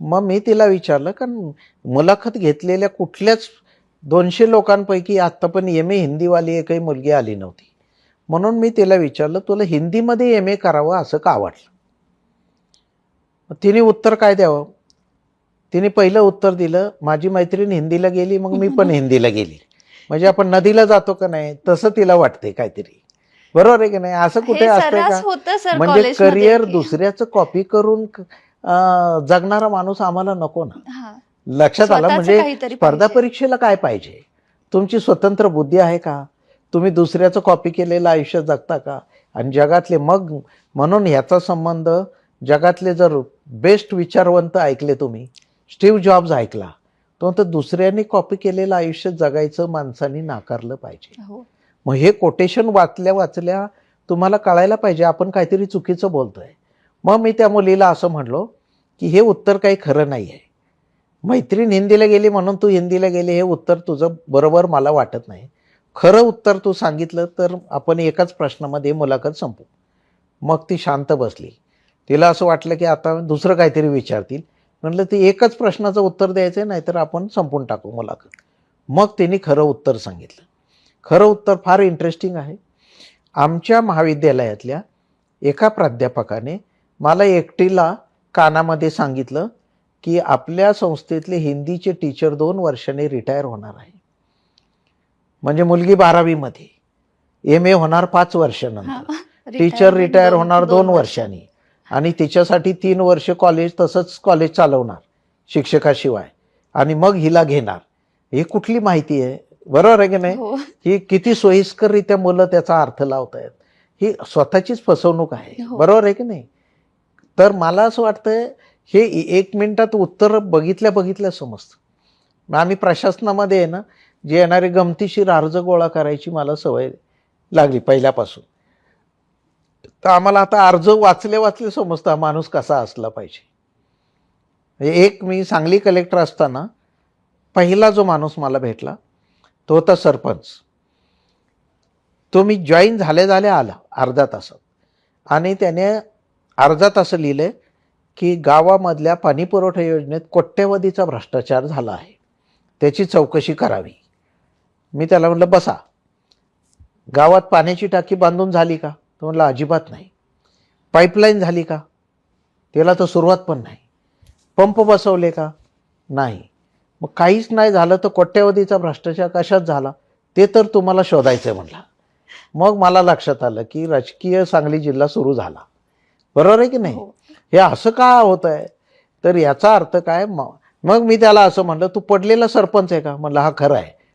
मग मी तिला विचारलं, कारण मुलाखत घेतलेल्या कुठल्याच 200 लोकांपैकी आता पण MA हिंदीवाली एकही मुलगी आली नव्हती. म्हणून मी तिला विचारलं, तुला हिंदीमध्ये MA करावं असं का वाटलं? तिने उत्तर काय द्यावं? तिने पहिलं उत्तर दिलं, माझी मैत्रीण हिंदीला गेली मग मी पण हिंदीला गेली. म्हणजे आपण नदीला जातो का नाही तसं तिला वाटते काहीतरी, बरोबर आहे की नाही? असं कुठे असतंय का? म्हणजे करिअर दुसऱ्याचं कॉपी करून जगणारा माणूस आम्हाला नको ना. लक्षात आलं? म्हणजे स्पर्धा परीक्षेला काय पाहिजे? तुमची स्वतंत्र बुद्धी आहे का? तुम्ही दुसऱ्याचं कॉपी केलेलं आयुष्य जगता का? आणि जगातले मग, म्हणून ह्याचा संबंध जगातले जर बेस्ट विचारवंत ऐकले तुम्ही, स्टीव्ह जॉब्स ऐकला, तर दुसऱ्यांनी कॉपी केलेलं आयुष्य जगायचं माणसांनी नाकारलं पाहिजे. मग हे कोटेशन वाचल्या तुम्हाला कळायला पाहिजे आपण काहीतरी चुकीचं बोलतोय. मग मी त्या मुलीला असं म्हणलो की हे उत्तर काही खरं नाही आहे. मैत्रीण हिंदीला गेली म्हणून तू हिंदीला गेली हे उत्तर तुझं बरोबर मला वाटत नाही. खरं उत्तर तू सांगितलं तर आपण एकाच प्रश्नामध्ये मुलाखत संपू. मग ती शांत बसली. तिला असं वाटलं की आता दुसरं काहीतरी विचारतील. म्हटलं ती एकच प्रश्नाचं उत्तर द्यायचं, नाहीतर आपण संपून टाकू मुलाखत. मग तिने खरं उत्तर सांगितलं. खरं उत्तर फार इंटरेस्टिंग आहे. आमच्या महाविद्यालयातल्या एका प्राध्यापकाने मला एकटीला कानामध्ये सांगितलं की आपल्या संस्थेतले हिंदीचे टीचर 2 वर्षांनी रिटायर होणार आहे. म्हणजे मुलगी 12वी मध्ये, MA होणार 5 वर्षानंतर, टीचर रिटायर होणार 2 वर्षांनी, आणि तिच्यासाठी 3 वर्ष कॉलेज, तसंच कॉलेज चालवणार शिक्षकाशिवाय, आणि मग हिला घेणार. ही कुठली माहिती आहे? बरोबर आहे की नाही? ही किती सोयीस्कररित्या मुलं त्याचा अर्थ लावतायत. ही स्वतःचीच फसवणूक आहे. बरोबर आहे की नाही? तर मला असं वाटतंय हे 1 मिनिटात उत्तर बघितल्या समजतं. आम्ही प्रशासनामध्ये आहे ना, जे येणारे गमतीशीर अर्ज गोळा करायची मला सवय लागली पहिल्यापासून. तर आम्हाला आता अर्ज वाचले समजतं हा माणूस कसा असला पाहिजे. एक मी सांगली कलेक्टर असताना पहिला जो माणूस मला भेटला तो होता सरपंच. तो मी जॉईन झाल्या आला अर्धा तासात, आणि त्याने अर्धा तास लिहिले की गावामधल्या पाणी पुरवठा योजनेत कोट्यवधीचा भ्रष्टाचार झाला आहे, त्याची चौकशी करावी. मी त्याला म्हटलं बसा, गावात पाण्याची टाकी बांधून झाली का? तो म्हटलं अजिबात नाही. पाईपलाईन झाली का? त्याला तर सुरुवात पण नाही. पंप बसवले का? नाही. मग काहीच नाही झालं तर कोट्यवधीचा भ्रष्टाचार कशात झाला ते तर तुम्हाला शोधायचं म्हणला. मग मला लक्षात आलं की राजकीय सांगली जिल्हा सुरू झाला. बरोबर आहे की नाही? हे असं का होत आहे? तर याचा अर्थ काय? मग मी त्याला असं म्हणलं, तू पडलेला सरपंच आहे का? म्हणलं हा खरं आहे.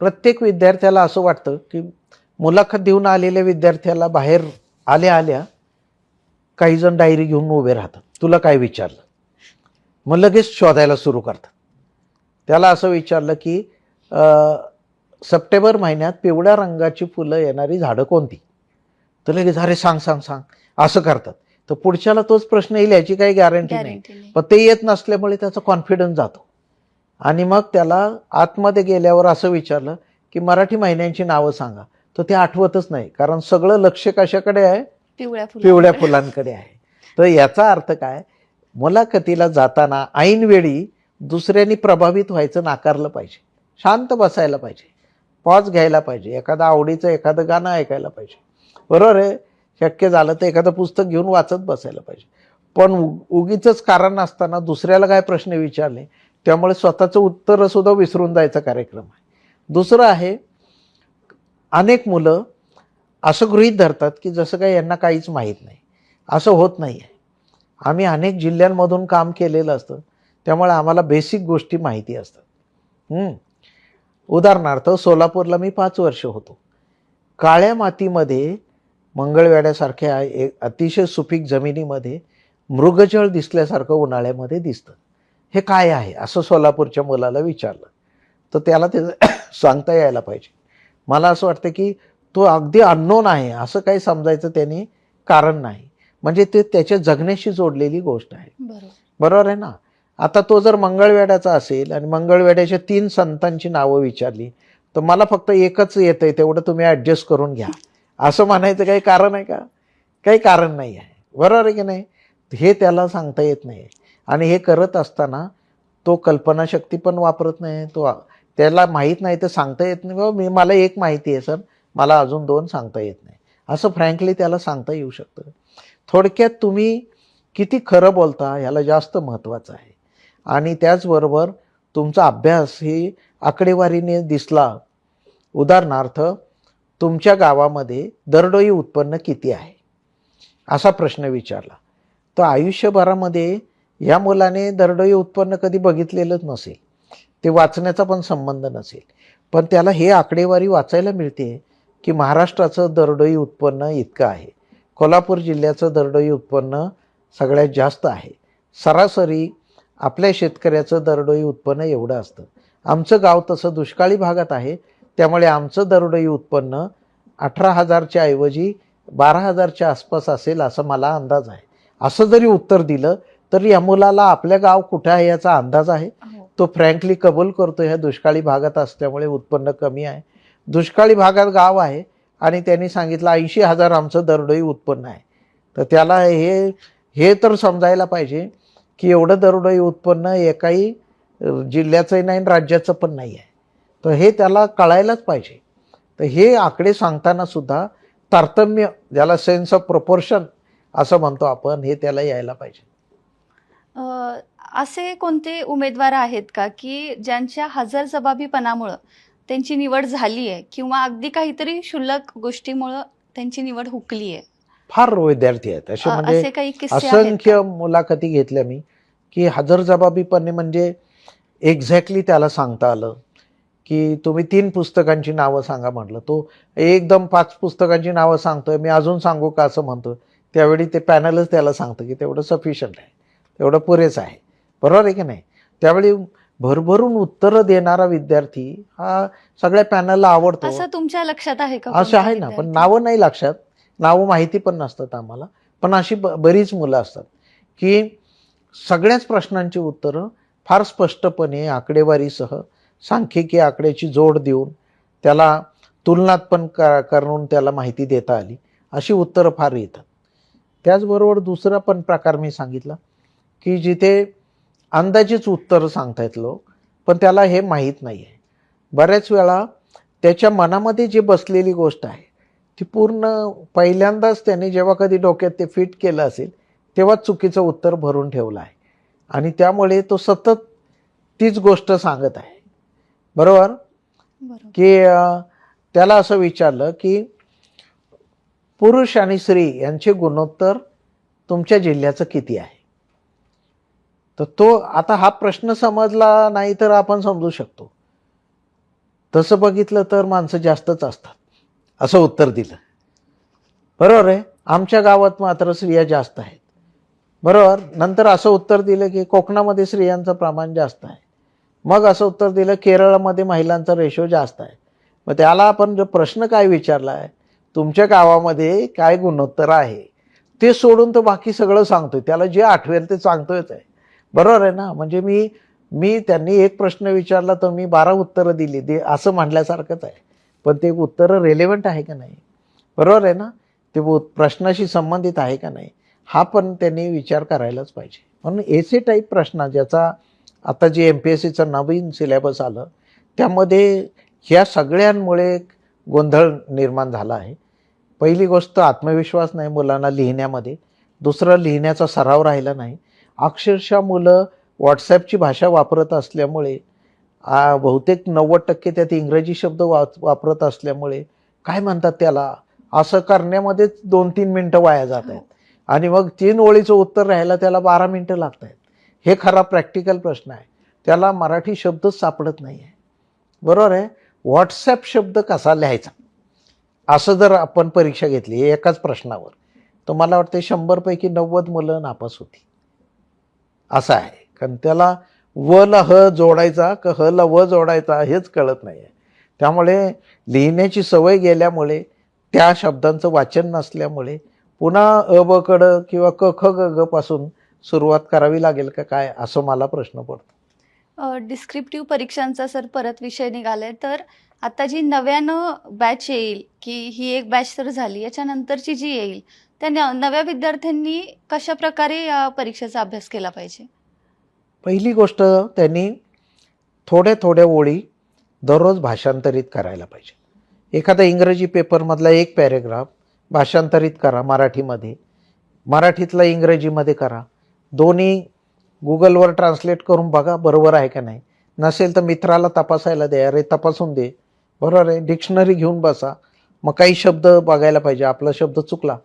प्रत्येक विद्यार्थ्याला असं वाटतं की मुलाखत देऊन आलेल्या विद्यार्थ्याला बाहेर आल्या काही जण डायरी घेऊन उभे राहतात, तुला काय विचारलं, मग लगेच शोधायला सुरू करतात. त्याला असं विचारलं की सप्टेंबर महिन्यात पिवळ्या रंगाची फुलं येणारी झाडं कोणती, तर लगेच अरे सांग सांग सांग असं करतात. तर पुढच्याला तोच प्रश्न येईल याची काही गॅरंटी नाही. पण ते येत नसल्यामुळे त्याचा कॉन्फिडन्स जातो. आणि मग त्याला आतमध्ये गेल्यावर असं विचारलं की मराठी महिन्यांची नावं सांगा, तर ते आठवतच नाही, कारण सगळं लक्ष कशाकडे आहे, पिवळ्या फुलांकडे आहे. तर याचा अर्थ काय, मुलाखतीला जाताना ऐनवेळी दुसऱ्यांनी प्रभावित व्हायचं नाकारलं पाहिजे. शांत बसायला पाहिजे, पॉज घ्यायला पाहिजे, एखादं आवडीचं एखादं गाणं ऐकायला पाहिजे, बरोबर आहे. शक्य झालं तर एखादं पुस्तक घेऊन वाचत बसायला पाहिजे. पण उगीच कारण असताना दुसऱ्याला काय प्रश्न विचारले त्यामुळे स्वतःचं उत्तर सुद्धा विसरून जायचा कार्यक्रम आहे. दुसरं आहे, अनेक मुलं असं गृहीत धरतात की जसं काही यांना काहीच माहीत नाही. असं होत नाही आहे. आम्ही अनेक जिल्ह्यांमधून काम केलेलं असतं, त्यामुळे आम्हाला बेसिक गोष्टी माहिती असतात. उदाहरणार्थ सोलापूरला मी 5 वर्ष होतो. काळ्या मातीमध्ये मंगळवेढ्यासारख्या एक अतिशय सुपीक जमिनीमध्ये मृगजळ दिसल्यासारखं उन्हाळ्यामध्ये दिसतं. हे काय आहे असं सोलापूरच्या मुलाला विचारलं तर त्याला ते सांगता यायला पाहिजे. मला असं वाटतं की तो अगदी अननोन आहे असं काही समजायचं त्याने कारण नाही. म्हणजे ते त्याच्या जगण्याशी जोडलेली गोष्ट आहे. बरोबर आहे ना. आता तो जर मंगळवेढ्याचा असेल आणि मंगळवेढ्याच्या 3 संतांची नावं विचारली तर मला फक्त एकच येतंय तेवढं तुम्ही ॲडजस्ट करून घ्या असं म्हणायचं काही कारण आहे का? काही कारण नाही आहे. बरोबर आहे की नाही. हे त्याला सांगता येत नाही. आणि हे करत असताना तो कल्पनाशक्ती पण वापरत नाही. तो त्याला माहीत नाही तर सांगता येत नाही, बाबा मला एक माहिती आहे सर, मला अजून 2 सांगता येत नाही, असं फ्रँकली त्याला सांगता येऊ शकतं. थोडक्यात तुम्ही किती खरं बोलता ह्याला जास्त महत्त्वाचं आहे. आणि त्याचबरोबर तुमचा अभ्यास ही आकडेवारीने दिसला. उदाहरणार्थ तुमच्या गावामध्ये दरडोई उत्पन्न किती आहे असा प्रश्न विचारला तर आयुष्यभरामध्ये या मुलाने दरडोई उत्पन्न कधी बघितलेलंच नसेल, ते वाचण्याचा पण संबंध नसेल, पण त्याला हे आकडेवारी वाचायला मिळते की महाराष्ट्राचं दरडोई उत्पन्न इतकं आहे, कोल्हापूर जिल्ह्याचं दरडोई उत्पन्न सगळ्यात जास्त आहे, सरासरी आपल्या शेतकऱ्याचं दरडोई उत्पन्न एवढं असतं, आमचं गाव तसं दुष्काळी भागात आहे त्यामुळे आमचं दरडोई उत्पन्न 18,000च्या ऐवजी 12,000च्या आसपास असेल असं मला अंदाज आहे. असं जरी उत्तर दिलं तर या मुलाला आपल्या गाव कुठे आहे याचा अंदाज आहे. तो फ्रँकली कबूल करतो ह्या दुष्काळी भागात असल्यामुळे उत्पन्न कमी आहे. दुष्काळी भागात गाव आहे आणि त्यांनी सांगितलं 80,000 आमचं दरडोई उत्पन्न आहे. तर त्याला हे तर समजायला पाहिजे की एवढं दरडोई उत्पन्न एकाही जिल्ह्याचंही नाही राज्याचं पण नाही आहे. तर हे त्याला कळायलाच पाहिजे. तर हे आकडे सांगताना सुद्धा तारतम्य, ज्याला सेन्स ऑफ प्रपोर्शन असं म्हणतो आपण, हे त्याला यायला पाहिजे. असे कोणते उमेदवार आहेत का की ज्यांच्या हजरजबाबीपणामुळं त्यांची निवड झाली आहे किंवा अगदी काहीतरी क्षुल्लक गोष्टीमुळं त्यांची निवड हुकली आहे? फार विद्यार्थी आहेत असे, म्हणजे काही किस्से आहेत असंख्य मुलाखती घेतल्या मी की हजरजबाबीपणे म्हणजे एक्झॅक्टली त्याला सांगता आलं की तुम्ही 3 पुस्तकांची नावं सांगा म्हटलं, तो एकदम 5 पुस्तकांची नावं सांगतोय, मी अजून सांगू का असं म्हणतो. त्यावेळी ते पॅनलच त्याला सांगतं की तेवढं सफिशियंट आहे, तेवढं पुरेसं आहे. बरोबर आहे की नाही. त्यावेळी भरभरून उत्तरं देणारा विद्यार्थी हा सगळ्या पॅनलला आवडतो. असं तुमच्या लक्षात आहे का? असं आहे ना, पण नावं नाही लक्षात, नावं माहिती पण नसतात आम्हाला. पण अशी बरीच मुलं असतात की सगळ्याच प्रश्नांची उत्तरं फार स्पष्टपणे आकडेवारीसह सांख्यिकी आकड्याची जोड देऊन त्याला तुलनात पण करून त्याला माहिती देता आली, अशी उत्तरं फार येतात. त्याचबरोबर दुसरा पण प्रकार मी सांगितला की जिथे अंदाजेच उत्तरं सांगतायत लोक, पण त्याला हे माहीत नाही आहे. बऱ्याच वेळा त्याच्या मनामध्ये जे बसलेली गोष्ट आहे ती पूर्ण पहिल्यांदाच त्याने जेव्हा कधी डोक्यात ते फिट केलं असेल तेव्हा चुकीचं उत्तर भरून ठेवलं आहे आणि त्यामुळे तो सतत तीच गोष्ट सांगत आहे. बरोबर की त्याला असं विचारलं की पुरुष आणि स्त्री यांचे गुणोत्तर तुमच्या जिल्ह्याचं किती आहे, तर तो आता हा प्रश्न समजला नाही तर आपण समजू शकतो तसं बघितलं तर माणसं जास्तच असतात असं उत्तर दिलं. बरोबर आहे. आमच्या गावात मात्र स्त्रिया जास्त आहेत. बरोबर. नंतर असं उत्तर दिलं की कोकणामध्ये स्त्रियांचं प्रमाण जास्त आहे. मग असं उत्तर दिलं केरळमध्ये महिलांचा रेशो जास्त आहे. मग त्याला आपण जो प्रश्न काय विचारला आहे, तुमच्या गावामध्ये काय गुणोत्तर आहे ते सोडून तो बाकी सगळं सांगतोय. त्याला जे आठवेल ते सांगतोयच आहे. बरोबर आहे ना. म्हणजे मी त्यांनी एक प्रश्न विचारला तर मी 12 उत्तरं दिली असं म्हणल्यासारखंच आहे. पण ते उत्तरं रेलेव्हंट आहे का नाही, बरोबर आहे ना, ते प्रश्नाशी संबंधित आहे का नाही, हा पण त्यांनी विचार करायलाच पाहिजे. म्हणून एसे टाईप प्रश्न ज्याचा आता जे MPSCचं नवीन सिलेबस आलं त्यामध्ये ह्या सगळ्यांमुळे गोंधळ निर्माण झाला आहे. पहिली गोष्ट आत्मविश्वास नाही मुलांना लिहिण्यामध्ये. दुसरं लिहिण्याचा सराव राहिला नाही. अक्षरशः मुलं व्हॉट्सॲपची भाषा वापरत असल्यामुळे बहुतेक 90% त्यात इंग्रजी शब्द वापरत असल्यामुळे काय म्हणतात त्याला असं करण्यामध्येच 2-3 मिनटं वाया जात आहेत. आणि मग 3 ओळीचं उत्तर राहायला त्याला 12 मिनटं लागत आहेत. हे खरा प्रॅक्टिकल प्रश्न आहे. त्याला मराठी शब्दच सापडत नाही आहे. बरोबर आहे. व्हॉट्सॲप शब्द कसा लिहायचा असं जर आपण परीक्षा घेतली एकाच प्रश्नावर तर मला वाटतं 100 पैकी 90 मुलं नापास होती असं आहे. कारण त्याला व ला ह जोडायचा का ह ला व जोडायचा हेच कळत नाही आहे. त्यामुळे लिहिण्याची सवय गेल्यामुळे त्या शब्दांचं वाचन नसल्यामुळे पुन्हा अ ब कड किंवा क ख ग ग पासून सुरुवात करावी लागेल का काय असं मला प्रश्न पडतो. डिस्क्रिप्टिव्ह परीक्षांचा सर परत विषय निघालाय तर आता जी नव्यानं बॅच येईल की ही एक बॅच तर झाली, याच्यानंतरची जी येईल त्या नव्या विद्यार्थ्यांनी कशा प्रकारे या परीक्षेचा अभ्यास केला पाहिजे? पहिली गोष्ट त्यांनी थोड्या थोड्या ओळी दररोज भाषांतरित करायला पाहिजे. एखादा इंग्रजी पेपरमधला एक पॅरेग्राफ भाषांतरित करा मराठीमध्ये, मराठीतला इंग्रजीमध्ये करा. दोन्ही गुगलवर ट्रान्सलेट करून बघा बरोबर आहे का नाही. नसेल तर मित्राला तपासायला द्या, अरे तपासून दे, बरोबर आहे. डिक्शनरी घेऊन बसा. मग काही शब्द बघायला पाहिजे, आपला शब्द चुकला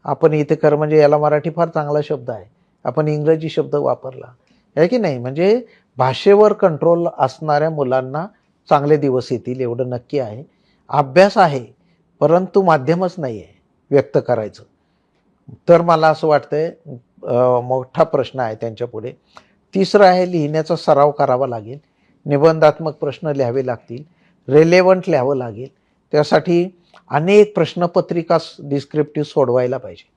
आपण इथे कर म्हणजे याला मराठी फार चांगला शब्द आहे, आपण इंग्रजी शब्द वापरला आहे की नाही. म्हणजे भाषेवर कंट्रोल असणाऱ्या मुलांना चांगले दिवस येतील एवढं नक्की आहे. अभ्यास आहे परंतु माध्यमच नाही आहे व्यक्त करायचं. तर मला असं वाटतंय मोठा प्रश्न आहे त्यांच्यापुढे. तिसरं आहे लिहिण्याचा सराव करावा लागेल. निबंधात्मक प्रश्न लिहावे लागतील, रेलेव्हंट लिहावं लागेल. त्यासाठी अनेक प्रश्नपत्रिका डिस्क्रिप्टिव्ह सोडवायला पाहिजे.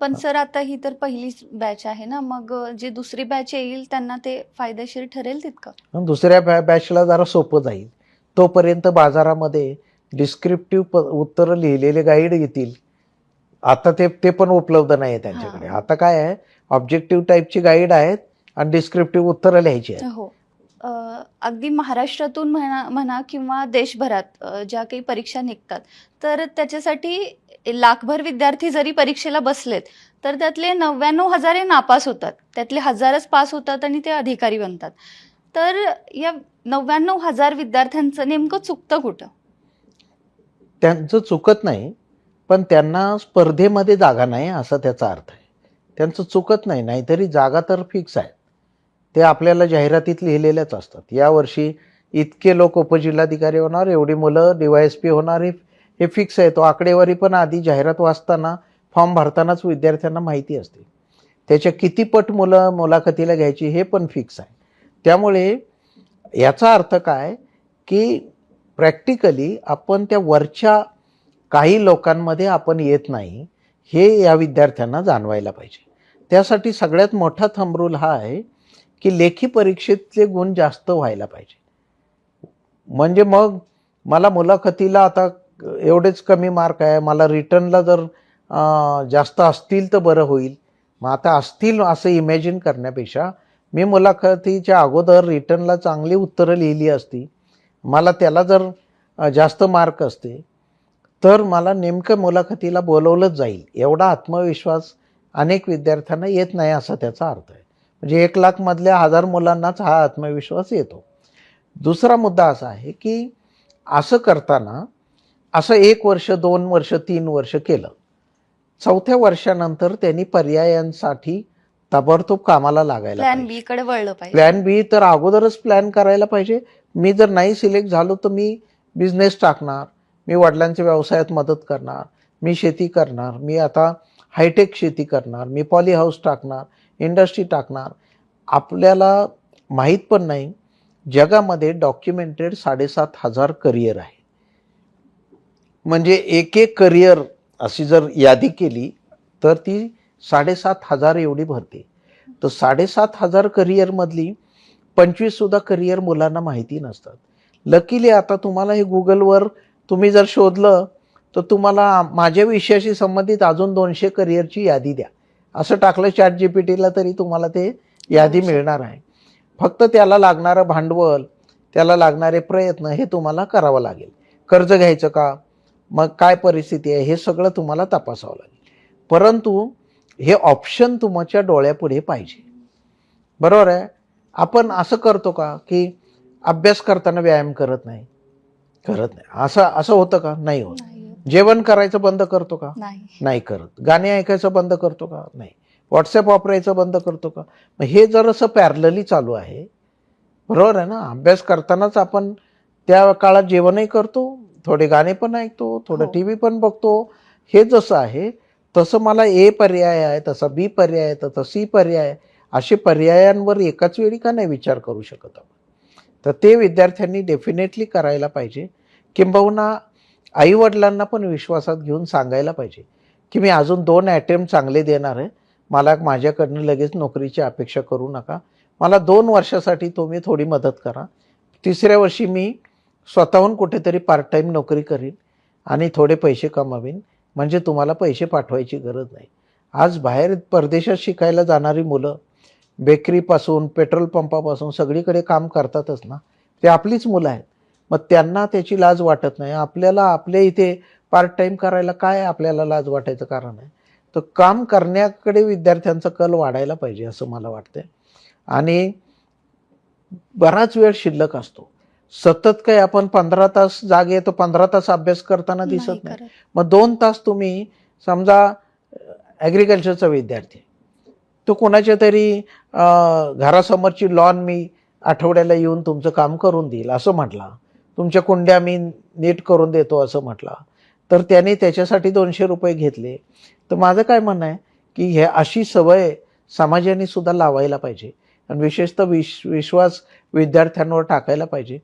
पण सर आता ही तर पहिलीच बॅच आहे ना, मग जी दुसरी बॅच येईल त्यांना ते फायदेशीर ठरेल तितकं? दुसऱ्या बॅचला जरा सोपं जाईल. तोपर्यंत बाजारामध्ये डिस्क्रिप्टिव्ह उत्तरं लिहिलेले गाईड येतील. आता ते पण उपलब्ध नाही आहे त्यांच्याकडे. आता काय आहे, ऑब्जेक्टिव्ह टाईपची गाईड आहेत आणि डिस्क्रिप्टिव्ह उत्तरं लिहायची आहेत. हो. अगदी महाराष्ट्रातून म्हणा किंवा देशभरात ज्या काही परीक्षा निघतात तर त्याच्यासाठी लाखभर विद्यार्थी जरी परीक्षेला बसलेत तर त्यातले 99,000 हे नापास होतात, त्यातले 1000च पास होतात आणि ते अधिकारी बनतात. तर या 99,000 विद्यार्थ्यांचं नेमकं चुकतं कुठं? त्यांचं चुकत नाही, पण त्यांना स्पर्धेमध्ये जागा नाही असा त्याचा अर्थ आहे. त्यांचं चुकत नाही, नाहीतरी जागा तर फिक्स आहेत. ते आपल्याला जाहिरातीत लिहिलेल्याच असतात. यावर्षी इतके लोक उपजिल्हाधिकारी होणार, एवढी मुलं DYSP होणार, हे फिक्स आहे. तो आकडेवारी पण आधी जाहिरात वाचताना फॉर्म भरतानाच विद्यार्थ्यांना माहिती असते. त्याच्या किती पट मुलं मुलाखतीला घ्यायची हे पण फिक्स आहे. त्यामुळे याचा अर्थ काय की प्रॅक्टिकली आपण त्या वरच्या काही लोकांमध्ये आपण येत नाही हे या विद्यार्थ्यांना जाणवायला पाहिजे. त्यासाठी सगळ्यात मोठा थंब रूल हा आहे की लेखी परीक्षेतले गुण जास्त व्हायला पाहिजे. म्हणजे मग मला मुलाखतीला आता एवढेच कमी मार्क आहे, मला रिटर्नला जर जास्त असतील तर बरं होईल. मग आता असतील असं इमॅजिन करण्यापेक्षा मी मुलाखतीच्या अगोदर रिटर्नला चांगली उत्तरं लिहिली असती, मला त्याला जर जास्त मार्क असते तर मला नेमकं मुलाखतीला बोलवलंच जाईल एवढा आत्मविश्वास अनेक विद्यार्थ्यांना येत नाही असा त्याचा अर्थ आहे. म्हणजे 1 लाख मधल्या 1000 मुलांनाच हा आत्मविश्वास येतो. दुसरा मुद्दा असा आहे की असं करताना असं 1 वर्ष 2 वर्ष 3 वर्ष केलं, 4थ्या वर्षानंतर त्यांनी पर्यायांसाठी ताबडतोब कामाला लागायला प्लॅन पाहिजे. बी कडे वळलं पाहिजे. प्लॅन बी तर अगोदरच प्लॅन करायला पाहिजे. मी जर नाही सिलेक्ट झालो तर मी बिझनेस टाकणार, मी वडिलांच्या व्यवसायात मदत करणार, मी शेती करणार, मी आता हायटेक शेती करणार, मी पॉली हाऊस टाकणार, इंडस्ट्री टाकणार. आपल्याला माहीत पण नाही जगामध्ये डॉक्युमेंटेड 7,500 करिअर आहे. म्हणजे एक एक करिअर अशी जर यादी केली तर ती 7,500 एवढी भरते. तर 7,500 करिअरमधली 25 सुद्धा करिअर मुलांना माहिती नसतात. लकीली आता तुम्हाला हे गुगलवर तुम्ही जर शोधलं तर तुम्हाला माझ्या विषयाशी संबंधित अजून 200 करिअरची यादी द्या असं टाकलं ChatGPTला तरी तुम्हाला ते यादी मिळणार आहे. फक्त त्याला लागणारं भांडवल, त्याला लागणारे प्रयत्न हे तुम्हाला करावं लागेल. कर्ज घ्यायचं का, मग काय परिस्थिती आहे हे सगळं तुम्हाला तपासावं लागेल. परंतु हे ऑप्शन तुमच्या डोळ्यापुढे पाहिजे. बरोबर आहे. आपण असं करतो का की अभ्यास करताना व्यायाम करत नाही असं होतं का? नाही होत. जेवण करायचं बंद करतो का? नाही करत. गाणे ऐकायचं बंद करतो का? नाही. व्हॉट्सअप वापरायचं बंद करतो का? मग हे जर असं पॅरलली चालू आहे, बरोबर आहे ना. अभ्यास करतानाच आपण त्या काळात जेवणही करतो, थोडे गाणे पण ऐकतो, थोडं TV पण बघतो. हे जसं आहे तसं मला A पर्याय आहे, तसा B पर्याय आहे, तसा C पर्याय आहे. असे पर्यायांवर एकाच वेळी का नाही विचार करू शकत आपण? तर ते विद्यार्थ्यांनी डेफिनेटली करायला पाहिजे. किंबहुना आईवडिलांना पण विश्वासात घेऊन सांगायला पाहिजे की मी अजून 2 अटेम्प्ट चांगले देणार आहे, मला माझ्याकडनं लगेच नोकरीची अपेक्षा करू नका, मला 2 वर्षासाठी तुम्ही थोडी मदत करा, 3ऱ्या वर्षी मी स्वतःहून कुठेतरी पार्ट टाईम नोकरी करीन आणि थोडे पैसे कमावीन, म्हणजे तुम्हाला पैसे पाठवायची गरज नाही. आज बाहेर परदेशात शिकायला जाणारी मुलं बेकरीपासून पेट्रोल पंपापासून सगळीकडे काम करतातच ना, ते आपलीच मुलं आहेत. मग त्यांना त्याची लाज वाटत नाही. आपल्याला आपल्या इथे पार्ट टाईम करायला काय आपल्याला लाज वाटायचं कारण आहे? तर काम करण्याकडे विद्यार्थ्यांचा कल वाढायला पाहिजे असं मला वाटतंय. आणि बराच वेळ शिल्लक असतो. सतत काही आपण 15 तास जागे तर 15 तास अभ्यास करताना दिसत नाही. मग 2 तास तुम्ही समजा ॲग्रिकल्चरचा विद्यार्थी, तो कोणाच्या तरी घरासमोरची लॉन मी आठवड्याला येऊन तुमचं काम करून देईल असं म्हटला, तुमच्या कुंड्या मी नीट करून देतो असं म्हटला, तर त्याने त्याच्यासाठी 200 रुपये घेतले. तर माझं काय म्हणणं आहे की हे अशी सवय समाजाने सुद्धा लावायला पाहिजे आणि विशेषतः विश्वास विद्यार्थ्यांवर टाकायला पाहिजे,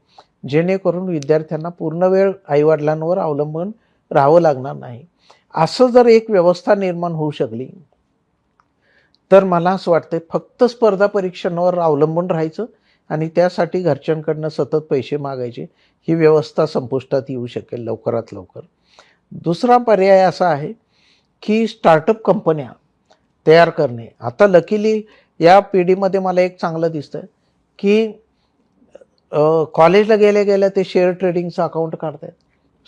जेणेकरून विद्यार्थ्यांना पूर्ण वेळ आईवडिलांवर अवलंबून राहावं लागणार नाही. असं जर एक व्यवस्था निर्माण होऊ शकली तर मला असं वाटतं फक्त स्पर्धा परीक्षांवर अवलंबून राहायचं आणि त्यासाठी घरच्यांकडनं सतत पैसे मागायचे, ही व्यवस्था संपुष्टात येऊ शकेल लवकरात लवकर. दुसरा पर्याय असा आहे की स्टार्टअप कंपन्या तयार करणे. आता लकीली या पिढीमध्ये मला एक चांगलं दिसतंय की कॉलेजला गेल्या गेल्या ते शेअर ट्रेडिंगचं अकाउंट काढतायत,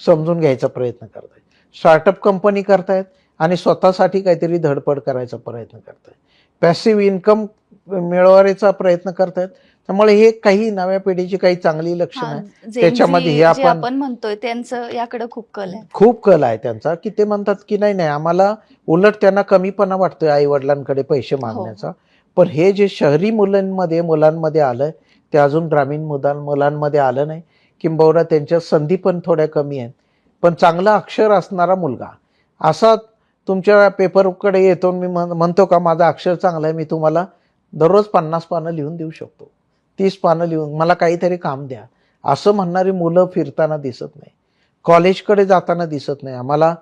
समजून घ्यायचा प्रयत्न करतायत, स्टार्टअप कंपनी करतायत आणि स्वतःसाठी काहीतरी धडपड करायचा प्रयत्न करतायत, पॅसिव्ह इन्कम मिळवण्याचा प्रयत्न करतायत. त्यामुळे हे काही नव्या पिढीची काही चांगली लक्षणं आहेत. त्याच्यामध्ये हे आपण म्हणतोय त्यांचं याकडे खूप कल आहे त्यांचा, की ते म्हणतात की नाही आम्हाला उलट त्यांना कमीपणा वाटतोय आई वडिलांकडे पैसे मागण्याचा. पण हे जे शहरी मुलांमध्ये आलंय ते अजून ग्रामीण मुलांमध्ये आलं नाही. किंबहुना त्यांच्या संधी पण थोड्या कमी आहेत. पण चांगलं अक्षर असणारा मुलगा असा तुमच्या पेपरकडे येतो, मी म्हणतो का माझं अक्षर चांगलं आहे, मी तुम्हाला दररोज 50 पानं लिहून देऊ शकतो, 30 पानं लिहून, मला काहीतरी काम द्या, असं म्हणणारी मुलं फिरताना दिसत नाही, कॉलेजकडे जाताना दिसत नाही.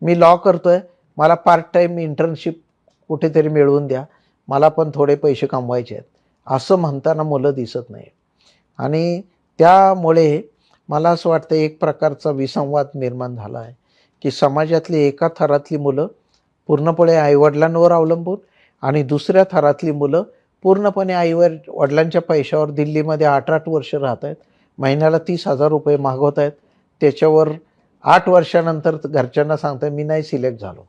मी लॉ करतोय, मला पार्ट टाईम इंटर्नशिप कुठेतरी मिळवून द्या, मला पण थोडे पैसे कमवायचे आहेत, असं म्हणताना मुलं दिसत नाही. आणि त्यामुळे मला असं वाटतं एक प्रकारचा विसंवाद निर्माण झाला आहे की समाजातली एका थरातली मुलं पूर्णपणे आईवडिलांवर अवलंबून आणि दुसऱ्या थरातली मुलं पूर्णपणे वडिलांच्या पैशावर दिल्लीमध्ये 8-8 वर्ष राहत आहेत, महिन्याला 30,000 रुपये मागवत आहेत, त्याच्यावर 8 वर्षानंतर घरच्यांना सांगताय मी नाही सिलेक्ट झालो,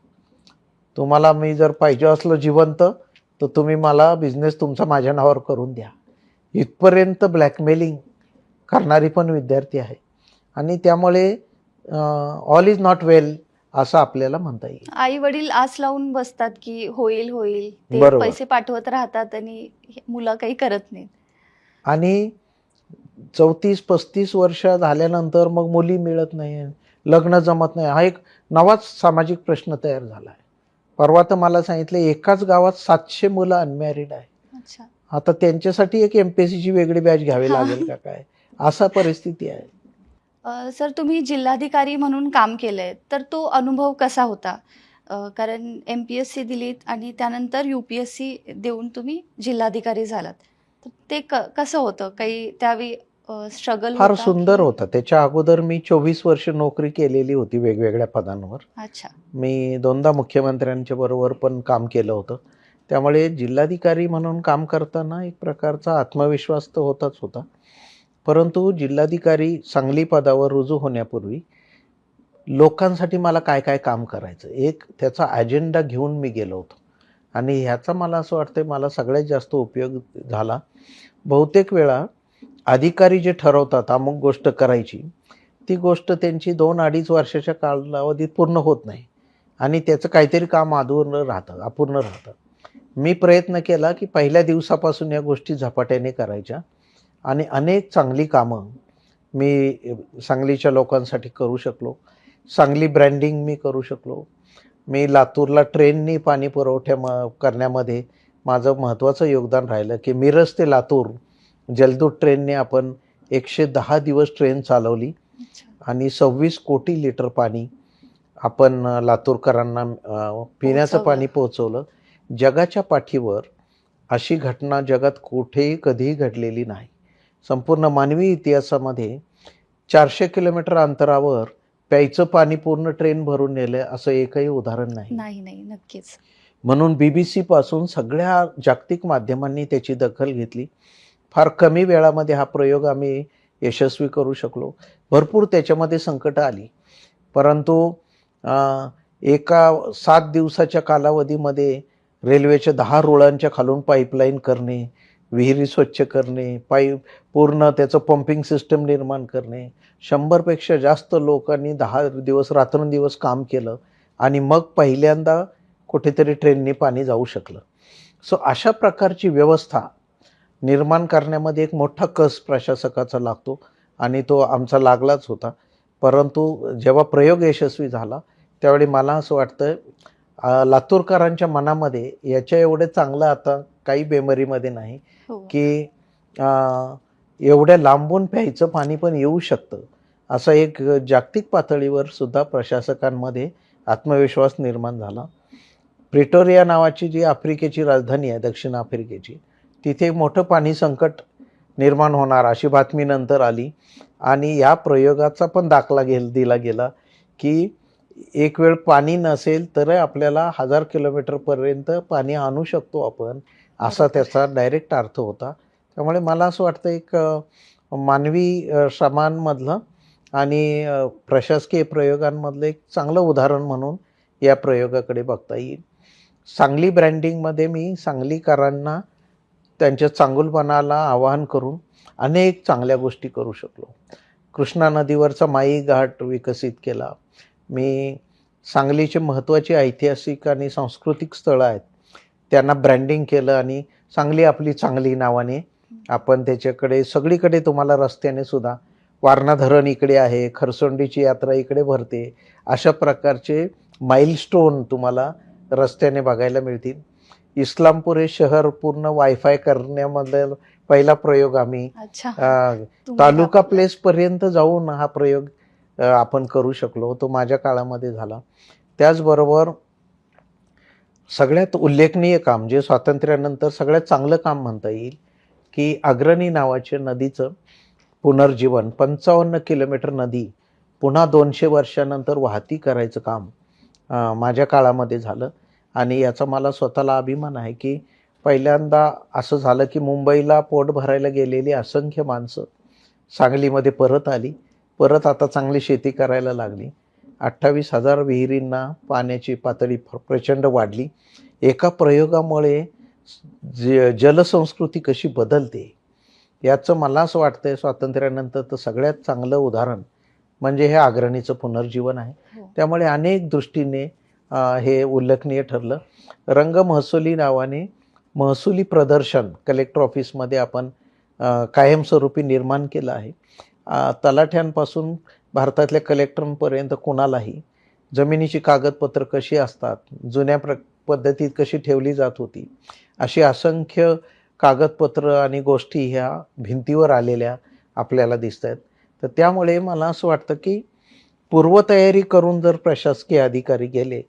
तुम्हाला मी जर पाहिजे असलं जिवंत तर तुम्ही मला बिझनेस तुमचा माझ्या नावावर करून द्या. इथपर्यंत ब्लॅकमेलिंग करणारी पण विद्यार्थी आहे. आणि त्यामुळे ऑल इज नॉट वेल असं आपल्याला म्हणता येईल. आई वडील आस लावून बसतात की होईल होईल, ते पैसे पाठवत राहतात आणि मुलं काही करत नाहीत. आणि 34-35 वर्ष झाल्यानंतर मग मुली मिळत नाही, लग्न जमत नाही, हा एक नवाच सामाजिक प्रश्न तयार झाला आहे. परवा तर मला सांगितलं एकाच गावात 700 मुलं अनमॅरिड आहे. अच्छा. आता त्यांच्यासाठी एक MPSCची वेगळी बॅच घ्यावी हा. लागेल का काय, असा परिस्थिती आहे. सर, तुम्ही जिल्हाधिकारी म्हणून काम केलंय, तर तो अनुभव कसा होता? कारण MPSC दिलीत आणि त्यानंतर UPSC देऊन तुम्ही जिल्हाधिकारी झालात. तर ते कसं होतं? काही त्यावेळी स्ट्रगल फार होता सुंदर की? होता. त्याच्या अगोदर मी 24 वर्ष नोकरी केलेली होती वेगवेगळ्या पदांवर. अच्छा. मी 2दा मुख्यमंत्र्यांच्या बरोबर पण काम केलं होतं. त्यामुळे जिल्हाधिकारी म्हणून काम करताना एक प्रकारचा आत्मविश्वास तर होताच होता. परंतु जिल्हाधिकारी सांगली पदावर रुजू होण्यापूर्वी लोकांसाठी मला काय काय काम करायचं, एक त्याचा अजेंडा घेऊन मी गेलो होतो. आणि ह्याचा मला असं वाटतं मला सगळ्यात जास्त उपयोग झाला. बहुतेक वेळा अधिकारी जे ठरवतात अमुक गोष्ट करायची, ती गोष्ट त्यांची 2-2.5 वर्षाच्या कालावधीत पूर्ण होत नाही आणि त्याचं काहीतरी काम अधूर्ण राहतं, अपूर्ण राहतं. मी प्रयत्न केला की पहिल्या दिवसापासून या गोष्टी झपाट्याने करायच्या आणि अनेक चांगली कामं मी सांगलीच्या लोकांसाठी करू शकलो. सांगली ब्रँडिंग मी करू शकलो. मी लातूरला ट्रेननी पाणी करण्यामध्ये माझं महत्त्वाचं योगदान राहिलं की मिरज ते लातूर जलदूत ट्रेनने आपण 110 दिवस ट्रेन चालवली आणि 26 कोटी लिटर पाणी आपण लातूरकरांना पिण्याचं पाणी पोहोचवलं. जगाच्या पाठीवर अशी घटना जगात कुठेही कधीही घडलेली नाही. संपूर्ण मानवी इतिहासामध्ये 400 किलोमीटर अंतरावर प्यायचं पाणी पूर्ण ट्रेन भरून नेलं असं एकही उदाहरण नाही. नाही, नक्कीच. म्हणून BBC पासून सगळ्या जागतिक माध्यमांनी त्याची दखल घेतली. फार कमी वेळामध्ये हा प्रयोग आम्ही यशस्वी करू शकलो. भरपूर त्याच्यामध्ये संकटं आली, परंतु एका 7 दिवसाच्या कालावधीमध्ये रेल्वेच्या 10 रुळांच्या खालून पाईपलाईन करणे, विहिरी स्वच्छ करणे, पूर्ण त्याचं पंपिंग सिस्टम निर्माण करणे, 100पेक्षा जास्त लोकांनी 10 दिवस रात्रंदिवस काम केलं आणि मग पहिल्यांदा कुठेतरी ट्रेनने पाणी जाऊ शकलं. सो अशा प्रकारची व्यवस्था निर्माण करण्यामध्ये एक मोठा कस प्रशासकाचा लागतो आणि तो आमचा लागलाच होता. परंतु जेव्हा प्रयोग यशस्वी झाला त्यावेळी मला असं वाटतं लातूरकरांच्या मनामध्ये याच्या एवढे चांगलं आता काही मेमरीमध्ये नाही की एवढ्या लांबून प्यायचं पाणी पण येऊ शकतं. असं एक जागतिक पातळीवर सुद्धा प्रशासकांमध्ये आत्मविश्वास निर्माण झाला. प्रिटोरिया नावाची जी आफ्रिकेची राजधानी आहे दक्षिण आफ्रिकेची, तिथे मोठं पाणी संकट निर्माण होणार अशी बातमी नंतर आली आणि या प्रयोगाचा पण दाखला दिला गेला की एक वेळ पाणी नसेल तर आपल्याला 1000 किलोमीटरपर्यंत पाणी आणू शकतो आपण, असा त्याचा डायरेक्ट अर्थ होता. त्यामुळे मला असं वाटतं एक मानवी श्रमांमधलं आणि प्रशासकीय प्रयोगांमधलं एक चांगलं उदाहरण म्हणून या प्रयोगाकडे बघता येईल. सांगली ब्रँडिंगमध्ये मी सांगलीकरांना त्यांच्या चांगुलपणाला आवाहन करून अनेक चांगल्या गोष्टी करू शकलो. कृष्णा नदीवरचा माई घाट विकसित केला. मी सांगलीचे महत्त्वाची ऐतिहासिक आणि सांस्कृतिक स्थळं आहेत त्यांना ब्रँडिंग केलं आणि सांगली आपली चांगली नावाने आपण त्याच्याकडे सगळीकडे तुम्हाला रस्त्याने सुद्धा वारणा धरण इकडे आहे, खरसोंडीची यात्रा इकडे भरते, अशा प्रकारचे माइलस्टोन तुम्हाला रस्त्याने बघायला मिळतील. इस्लामपूर हे शहर पूर्ण वायफाय करण्यामध्ये पहिला प्रयोग आम्ही तालुका प्लेस पर्यंत जाऊन हा प्रयोग आपण करू शकलो, तो माझ्या काळामध्ये झाला. त्याचबरोबर सगळ्यात उल्लेखनीय काम जे स्वातंत्र्यानंतर सगळ्यात चांगलं काम म्हणता येईल की अग्रणी नावाच्या नदीचं पुनर्जीवन, 55 किलोमीटर नदी पुन्हा 200 वर्षानंतर वाहती करायचं काम माझ्या काळामध्ये झालं. आणि याचा मला स्वतःला अभिमान आहे की पहिल्यांदा असं झालं की मुंबईला पोट भरायला गेलेली असंख्य माणसं सांगलीमध्ये परत आली, परत आता चांगली शेती करायला लागली. 28,000 विहिरींना पाण्याची पातळी प्रचंड वाढली. एका प्रयोगामुळे जलसंस्कृती कशी बदलते याचं मला असं वाटतंय स्वातंत्र्यानंतर तर सगळ्यात चांगलं उदाहरण म्हणजे हे अग्रणीचं पुनर्जीवन आहे. त्यामुळे अनेक दृष्टीने हे उल्लेखनीय ठरलं. रंग महसुली नावाने महसुली प्रदर्शन कलेक्टर ऑफिसमध्ये आपण कायमस्वरूपी निर्माण केलं आहे. तलाठ्यांपासून भारतातल्या कलेक्टरांपर्यंत कोणालाही जमिनीची कागदपत्र कशी असतात, जुन्या पद्धतीत कशी ठेवली जात होती, अशी असंख्य कागदपत्र आणि गोष्टी ह्या भिंतीवर आलेल्या आपल्याला दिसत आहेत. तर त्यामुळे मला असं वाटतं की पूर्वतयारी करून जर प्रशासकीय अधिकारी गेले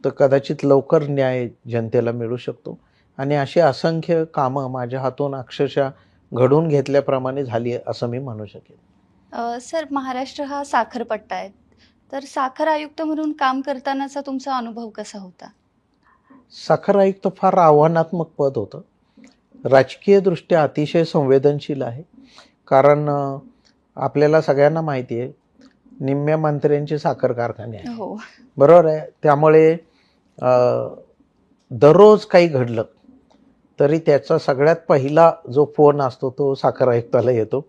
तर कदाचित लवकर न्याय जनतेला मिळू शकतो. आणि अशी असंख्य कामं माझ्या हातून अक्षरशः घडून घेतल्याप्रमाणे झाली असं मी म्हणू शकेन. सर, महाराष्ट्र हा साखरपट्टा आहे, तर साखर आयुक्त म्हणून काम करतानाचा तुमचा अनुभव कसा होता? साखर आयुक्त फार आव्हानात्मक पद होतं. राजकीयदृष्ट्या अतिशय संवेदनशील आहे. कारण आपल्याला सगळ्यांना माहिती आहे निम्म्या मंत्र्यांचे साखर कारखाने आहेत, हो. बरोबर आहे. त्यामुळे दररोज काही घडलं तरी त्याचा सगळ्यात पहिला जो फोन असतो तो साखर आयुक्ताला येतो.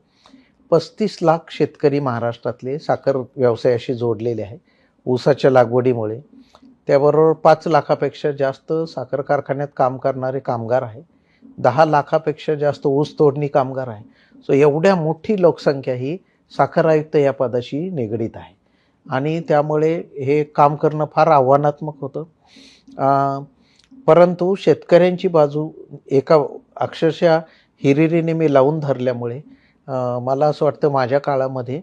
35 लाख शेतकरी महाराष्ट्रातले साखर व्यवसायाशी जोडलेले आहे ऊसाच्या लागवडीमुळे. त्याबरोबर 5 लाखापेक्षा जास्त साखर कारखान्यात काम करणारे कामगार आहे. 10 लाखापेक्षा जास्त ऊस तोडणी कामगार आहे. सो एवढ्या मोठी लोकसंख्या ही साखर आयुक्त या पदाशी निगडीत आहे आणि त्यामुळे हे काम करणं फार आव्हानात्मक होतं. परंतु शेतकऱ्यांची बाजू एका अक्षरशः हिरिरीने मी लावून धरल्यामुळे मला असं वाटतं माझ्या काळामध्ये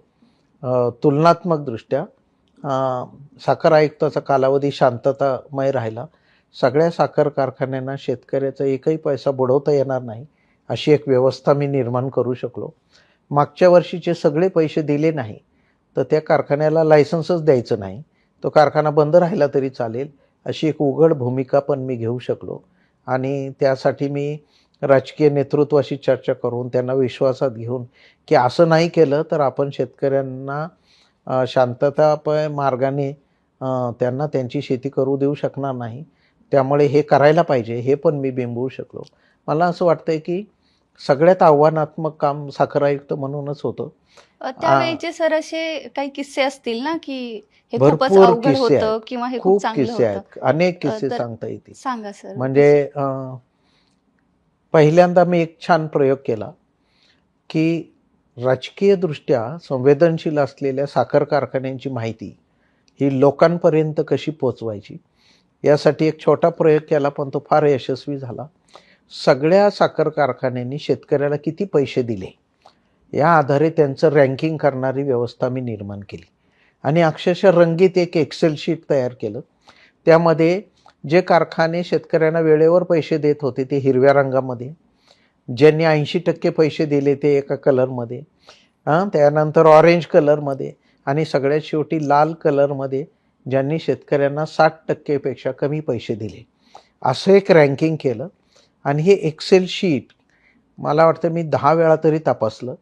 तुलनात्मकदृष्ट्या साखर आयुक्ताचा कालावधी शांततामय राहिला. सगळ्या साखर कारखान्यांना शेतकऱ्याचा एकही पैसा बुडवता येणार नाही अशी एक व्यवस्था मी निर्माण करू शकलो. मागच्या वर्षीचे सगळे पैसे दिले नाही तर त्या कारखान्याला लायसन्सच द्यायचं नाही, तो कारखाना बंद राहिला तरी चालेल अशी एक उघड भूमिका पण मी घेऊ शकलो. आणि त्यासाठी मी राजकीय नेतृत्वाशी चर्चा करून त्यांना विश्वासात घेऊन की असं नाही केलं तर आपण शेतकऱ्यांना शांततामय मार्गाने त्यांना त्यांची शेती करू देऊ शकणार नाही, त्यामुळे हे करायला पाहिजे हे पण मी बिंबवू शकलो. मला असं वाटतंय की सगळ्यात आव्हानात्मक काम साखर आयुक्त म्हणूनच होतं. त्यावेळीचे सर असे काही किस्से असतील ना की हे खूपच भरपूर अवघड किस्से होतं आहेत, किंवा हे खूप खूप चांगलं किस्से होतं? आहेत, अनेक किस्से तर सांगता येतील. सांगा सर. म्हणजे पहिल्यांदा मी एक छान प्रयोग केला की राजकीयदृष्ट्या संवेदनशील असलेल्या साखर कारखान्यांची माहिती ही लोकांपर्यंत कशी पोचवायची यासाठी एक छोटा प्रयोग केला, पण तो फार यशस्वी झाला. सगळ्या साखर कारखान्यांनी शेतकऱ्याला किती पैसे दिले या आधारे त्यांचं रँकिंग करणारी व्यवस्था मी निर्माण केली आणि अक्षरशः रंगीत एक एक्सेल शीट तयार केलं. त्यामध्ये जे कारखाने शेतकऱ्यांना वेळेवर पैसे देत होते ते हिरव्या रंगामध्ये, ज्यांनी 80% पैसे दिले ते एका कलरमध्ये, त्यानंतर ऑरेंज कलरमध्ये आणि सगळ्यात शेवटी लाल कलरमध्ये ज्यांनी शेतकऱ्यांना 60% पेक्षा कमी पैसे दिले, असं एक रँकिंग केलं. आणि हे एक्सेल शीट मला वाटतं मी 10 वेळा तरी तपासलं,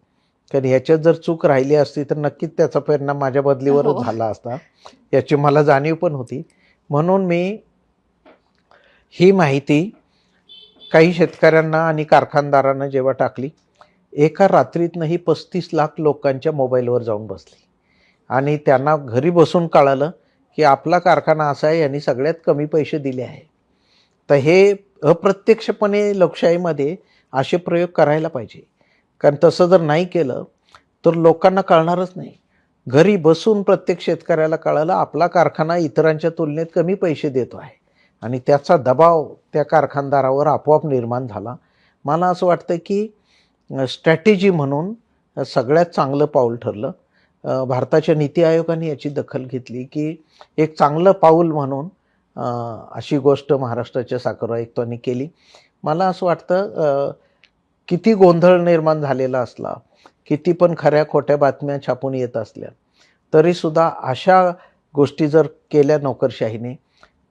कारण ह्याच्यात जर चूक राहिली असती तर नक्कीच त्याचा परिणाम माझ्या बदलीवरच झाला असता, याची मला जाणीव पण होती. म्हणून मी ही माहिती काही शेतकऱ्यांना आणि कारखानदारांना जेव्हा टाकली, एका रात्रीतनं ही 35 लाख लोकांच्या मोबाईलवर जाऊन बसली आणि त्यांना घरी बसून कळालं की आपला कारखाना असा आहे, यांनी सगळ्यात कमी पैसे दिले आहे. तर हे अप्रत्यक्षपणे लोकशाहीमध्ये असे प्रयोग करायला पाहिजे, कारण तसं जर नाही केलं तर लोकांना कळणारच नाही. घरी बसून प्रत्येक शेतकऱ्याला कळालं आपला कारखाना इतरांच्या तुलनेत कमी पैसे देतो आहे आणि त्याचा दबाव त्या कारखानदारावर आपोआप निर्माण झाला. मला असं वाटतं की स्ट्रॅटेजी म्हणून सगळ्यात चांगलं पाऊल ठरलं. भारताच्या नीती आयोगाने याची दखल घेतली की एक चांगलं पाऊल म्हणून अशी गोष्ट महाराष्ट्राच्या साखर आयुक्तांनी केली. मला असं वाटतं किती गोंधळ निर्माण झालेला असला, किती पण खऱ्या खोट्या बातम्या छापून येत असल्या तरीसुद्धा अशा गोष्टी जर केल्या नोकरशाहीने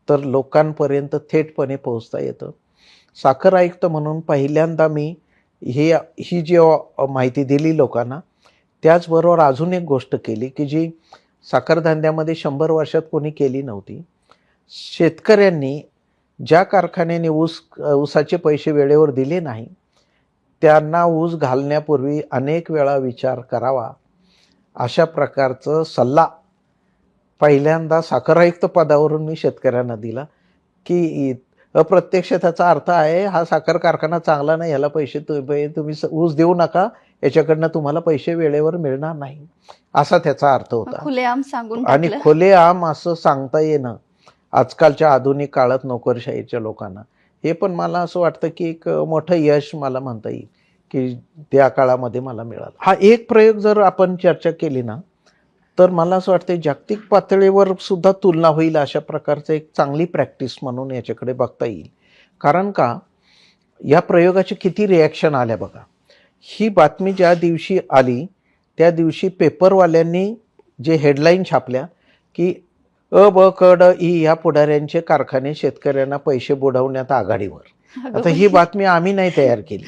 तर लोकांपर्यंत थेटपणे पोहोचता येतं. साखर आयुक्त म्हणून पहिल्यांदा मी ही जी माहिती दिली लोकांना, त्याचबरोबर अजून एक गोष्ट केली की जी साखरधंद्यामध्ये 100 वर्षात कोणी केली नव्हती. शेतकऱ्यांनी ज्या कारखान्याने ऊसाचे पैसे वेळेवर दिले नाही त्यांना ऊस घालण्यापूर्वी अनेक वेळा विचार करावा, अशा प्रकारचा सल्ला पहिल्यांदा साखर आयुक्त पदावरून मी शेतकऱ्यांना दिला की अप्रत्यक्ष त्याचा अर्थ आहे हा साखर कारखाना चांगला नाही, ह्याला पैसे तुम्ही ऊस देऊ नका, याच्याकडनं तुम्हाला पैसे वेळेवर मिळणार नाही, असा त्याचा अर्थ होता. खुलेआम सांगून आणि टाकलं. खुलेआम असं सांगता येणं आजकालच्या आधुनिक काळात नोकरशाहीच्या लोकांना, हे पण मला असं वाटतं की एक मोठं यश मला म्हणता येईल की त्या काळामध्ये मला मिळालं. हा एक प्रयोग जर आपण चर्चा केली ना, तर मला असं वाटतं जागतिक पातळीवर सुद्धा तुलना होईल अशा प्रकारचं एक चांगली प्रॅक्टिस म्हणून याच्याकडे बघता येईल. कारण का, या प्रयोगाची किती रिॲक्शन आल्या बघा. ही बातमी ज्या दिवशी आली त्या दिवशी पेपरवाल्यांनी जे हेडलाईन छापल्या की अ ब क ड ई या पुढाऱ्यांचे कारखाने शेतकऱ्यांना पैसे बुडवण्यात आघाडीवर. आता ही बातमी आम्ही नाही तयार केली,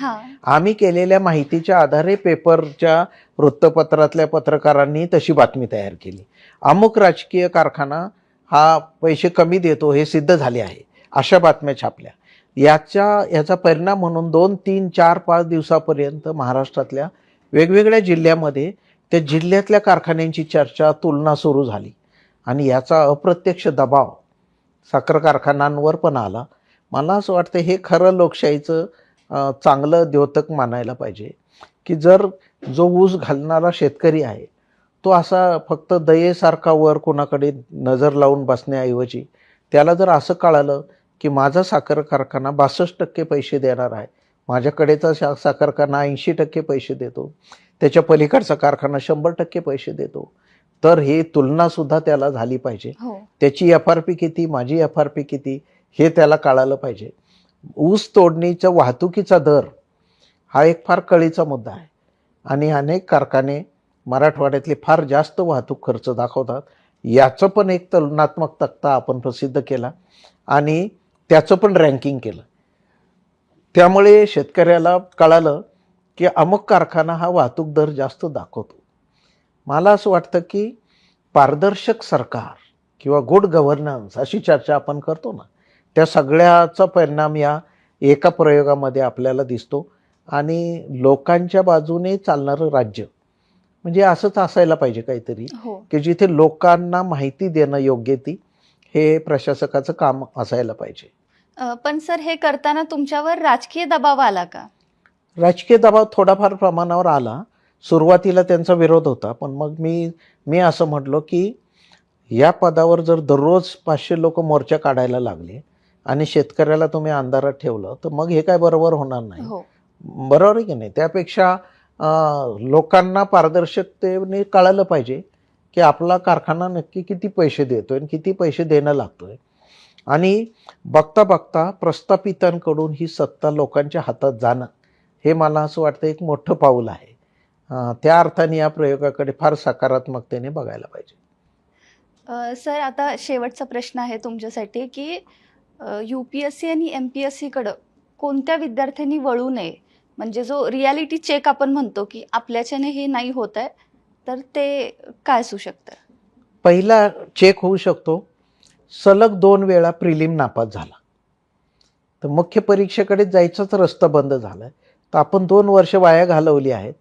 आम्ही केलेल्या माहितीच्या आधारे पेपरच्या वृत्तपत्रातल्या पत्रकारांनी तशी बातमी तयार केली. अमुक राजकीय कारखाना हा पैसे कमी देतो हे सिद्ध झाले आहे, अशा बातम्या छापल्या. याचा परिणाम म्हणून 2, 3, 4, 5 दिवसापर्यंत महाराष्ट्रातल्या वेगवेगळ्या जिल्ह्यामध्ये त्या जिल्ह्यातल्या कारखान्यांची चर्चा, तुलना सुरू झाली. आणि याचा अप्रत्यक्ष दबाव साखर कारखान्यांवर पण आला. मला असं वाटतं हे खरं लोकशाहीचं चांगलं द्योतक मानायला पाहिजे की जर जो ऊस घालणारा शेतकरी आहे तो असा फक्त दयेसारखा वर कोणाकडे नजर लावून बसण्याऐवजी त्याला जर असं कळालं की माझा साखर कारखाना 62% पैसे देणार आहे, माझ्याकडेचा साखर कारखाना 80% पैसे देतो, त्याच्या पलीकडचा कारखाना 100% पैसे देतो, तर हे तुलना सुद्धा त्याला झाली पाहिजे. त्याची FRP किती, माझी FRP किती, हे त्याला कळालं पाहिजे. ऊस तोडणीचा वाहतुकीचा दर हा एक फार कळीचा मुद्दा आहे आणि अनेक कारखाने मराठवाड्यातले फार जास्त वाहतूक खर्च दाखवतात. याचं पण एक तुलनात्मक तक्ता आपण प्रसिद्ध केला आणि त्याचं पण रँकिंग केलं. त्यामुळे शेतकऱ्याला कळालं की अमुक कारखाना हा वाहतूक दर जास्त दाखवतो. मला असं वाटतं की पारदर्शक सरकार किंवा गुड गव्हर्नन्स अशी चर्चा आपण करतो ना, त्या सगळ्याचा परिणाम या एका प्रयोगामध्ये आपल्याला दिसतो. आणि लोकांच्या बाजूने चालणारं राज्य म्हणजे असंच असायला पाहिजे काहीतरी की जिथे लोकांना माहिती देणं योग्य ती, हे प्रशासकाचं काम असायला पाहिजे. पण सर, हे करताना तुमच्यावर राजकीय दबाव आला का? राजकीय दबाव थोडाफार प्रमाणावर आला. सुरुवातीला त्यांचा विरोध होता, पण मग मी असं म्हटलो की या पदावर जर दररोज 500 लोक मोर्चा काढायला लागले आणि शेतकऱ्याला तुम्ही अंधारात ठेवलं तर मग हे काय बरोबर होणार नाही. बरोबर आहे की नाही. त्यापेक्षा लोकांना पारदर्शकतेने कळालं पाहिजे की आपला कारखाना नक्की किती पैसे देतोय आणि किती पैसे देणं लागतोय. आणि बघता बघता प्रस्थापितांकडून ही सत्ता लोकांच्या हातात जाणं, हे मला असं वाटतं एक मोठं पाऊल आहे. त्या अर्थाने या प्रयोगाकडे फार सकारात्मकतेने बघायला पाहिजे. सर, आता शेवटचा प्रश्न आहे तुमच्यासाठी की UPSC आणि MPSC कडं कोणत्या विद्यार्थ्यांनी वळू नये, म्हणजे जो रियालिटी चेक आपण म्हणतो की आपल्याच्याने हे नाही होत आहे, तर ते काय असू शकतं? पहिला चेक होऊ शकतो, सलग 2 वेळा प्रिलिम नापास झाला तर मुख्य परीक्षेकडे जायचाच रस्ता बंद झाला, तर आपण 2 वर्ष वाया घालवली आहेत.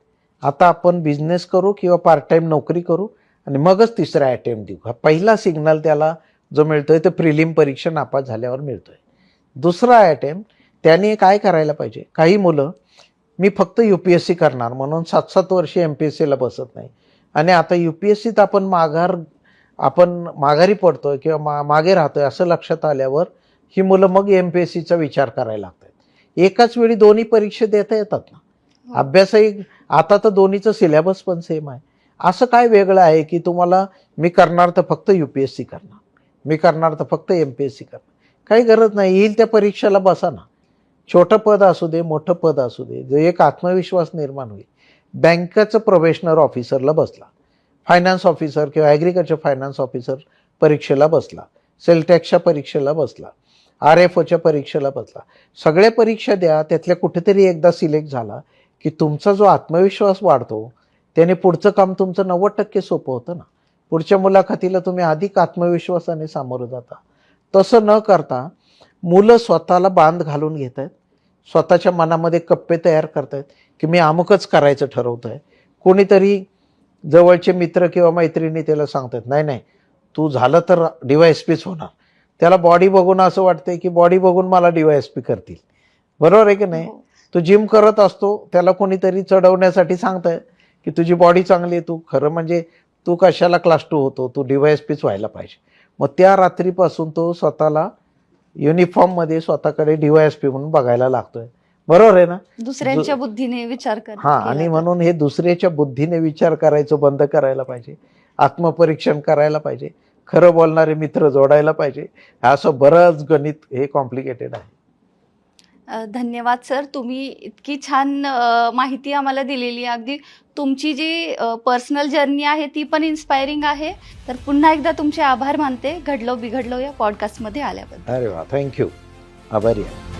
आता आपण बिझनेस करू किंवा पार्ट टाइम नोकरी करू आणि मगच तिसरा अटेम्प्ट देऊ. हा पहिला सिग्नल त्याला जो मिळतोय तो प्रिलिम परीक्षा नापास झाल्यावर मिळतोय. दुसरा अटेम्प्ट त्याने काय करायला पाहिजे, काही मुलं मी फक्त UPSC करणार म्हणून 7-7 वर्षे MPSCला बसत नाही आणि आता UPSCत आपण माघारी पडतोय किंवा मागे राहतोय असं लक्षात आल्यावर ही मुलं मग MPSCचा विचार करायला लागतात. एकाच वेळी दोन्ही परीक्षा देता येतात ना. अभ्यासही आता तर दोन्हीचं सिलेबस पण सेम आहे. असं काय वेगळं आहे की तुम्हाला मी करणार तर फक्त UPSC करणार, मी करणार तर फक्त MPSC करणार? काही गरज नाही. येईल त्या परीक्षेला बसा ना. छोटं पद असू दे, मोठं पद असू दे, जो एक आत्मविश्वास निर्माण होईल. बँकेचं प्रोबेशनर ऑफिसरला बसला, फायनान्स ऑफिसर किंवा ॲग्रिकल्चर फायनान्स ऑफिसर परीक्षेला बसला, सेल टॅक्सच्या परीक्षेला बसला, RFOच्या परीक्षेला बसला, सगळ्या परीक्षा द्या, त्यातल्या कुठेतरी एकदा सिलेक्ट झाला की तुमचा जो आत्मविश्वास वाढतो त्याने पुढचं काम तुमचं 90% सोपं होतं ना. पुढच्या मुलाखतीला तुम्ही अधिक आत्मविश्वासाने सामोरं जाता. तसं न करता मुलं स्वतःला बांध घालून घेत आहेत, स्वतःच्या मनामध्ये कप्पे तयार करत आहेत की मी अमुकच करायचं ठरवत आहे. कोणीतरी जवळचे मित्र किंवा मैत्रिणी त्याला सांगतात नाही नाही तू झालं तर DYSPच होणार, त्याला बॉडी बघून असं वाटतंय की बॉडी बघून मला DYSP करतील. बरोबर आहे की नाही? हो. तो जिम करत असतो, त्याला कोणीतरी चढवण्यासाठी सांगतंय की तुझी बॉडी चांगली आहे, तू खरं म्हणजे तू कशाला क्लास 2 होतो, तू DYSPच व्हायला पाहिजे. मग त्या रात्रीपासून तो स्वतःला युनिफॉर्ममध्ये स्वतःकडे DYSP म्हणून बघायला लागतोय. बरोबर आहे ना? दुसऱ्यांच्या बुद्धीने विचार कर हा, आणि म्हणून हे दुसऱ्याच्या बुद्धीने विचार करायचं बंद करायला पाहिजे. आत्मपरीक्षण करायला पाहिजे. खरं बोलणारे मित्र जोडायला पाहिजे. असं बरंच गणित हे कॉम्प्लिकेटेड आहे. धन्यवाद सर, तुम्ही इतकी छान माहिती आम्हाला दिलेली आहे. अगदी तुमची जी पर्सनल जर्नी आहे ती पण इन्स्पायरिंग आहे. तर पुन्हा एकदा तुमचे आभार मानते घडलो बिघडलो या पॉडकास्टमध्ये आल्याबद्दल. अरे वा, थँक्यू. आभारी आहे.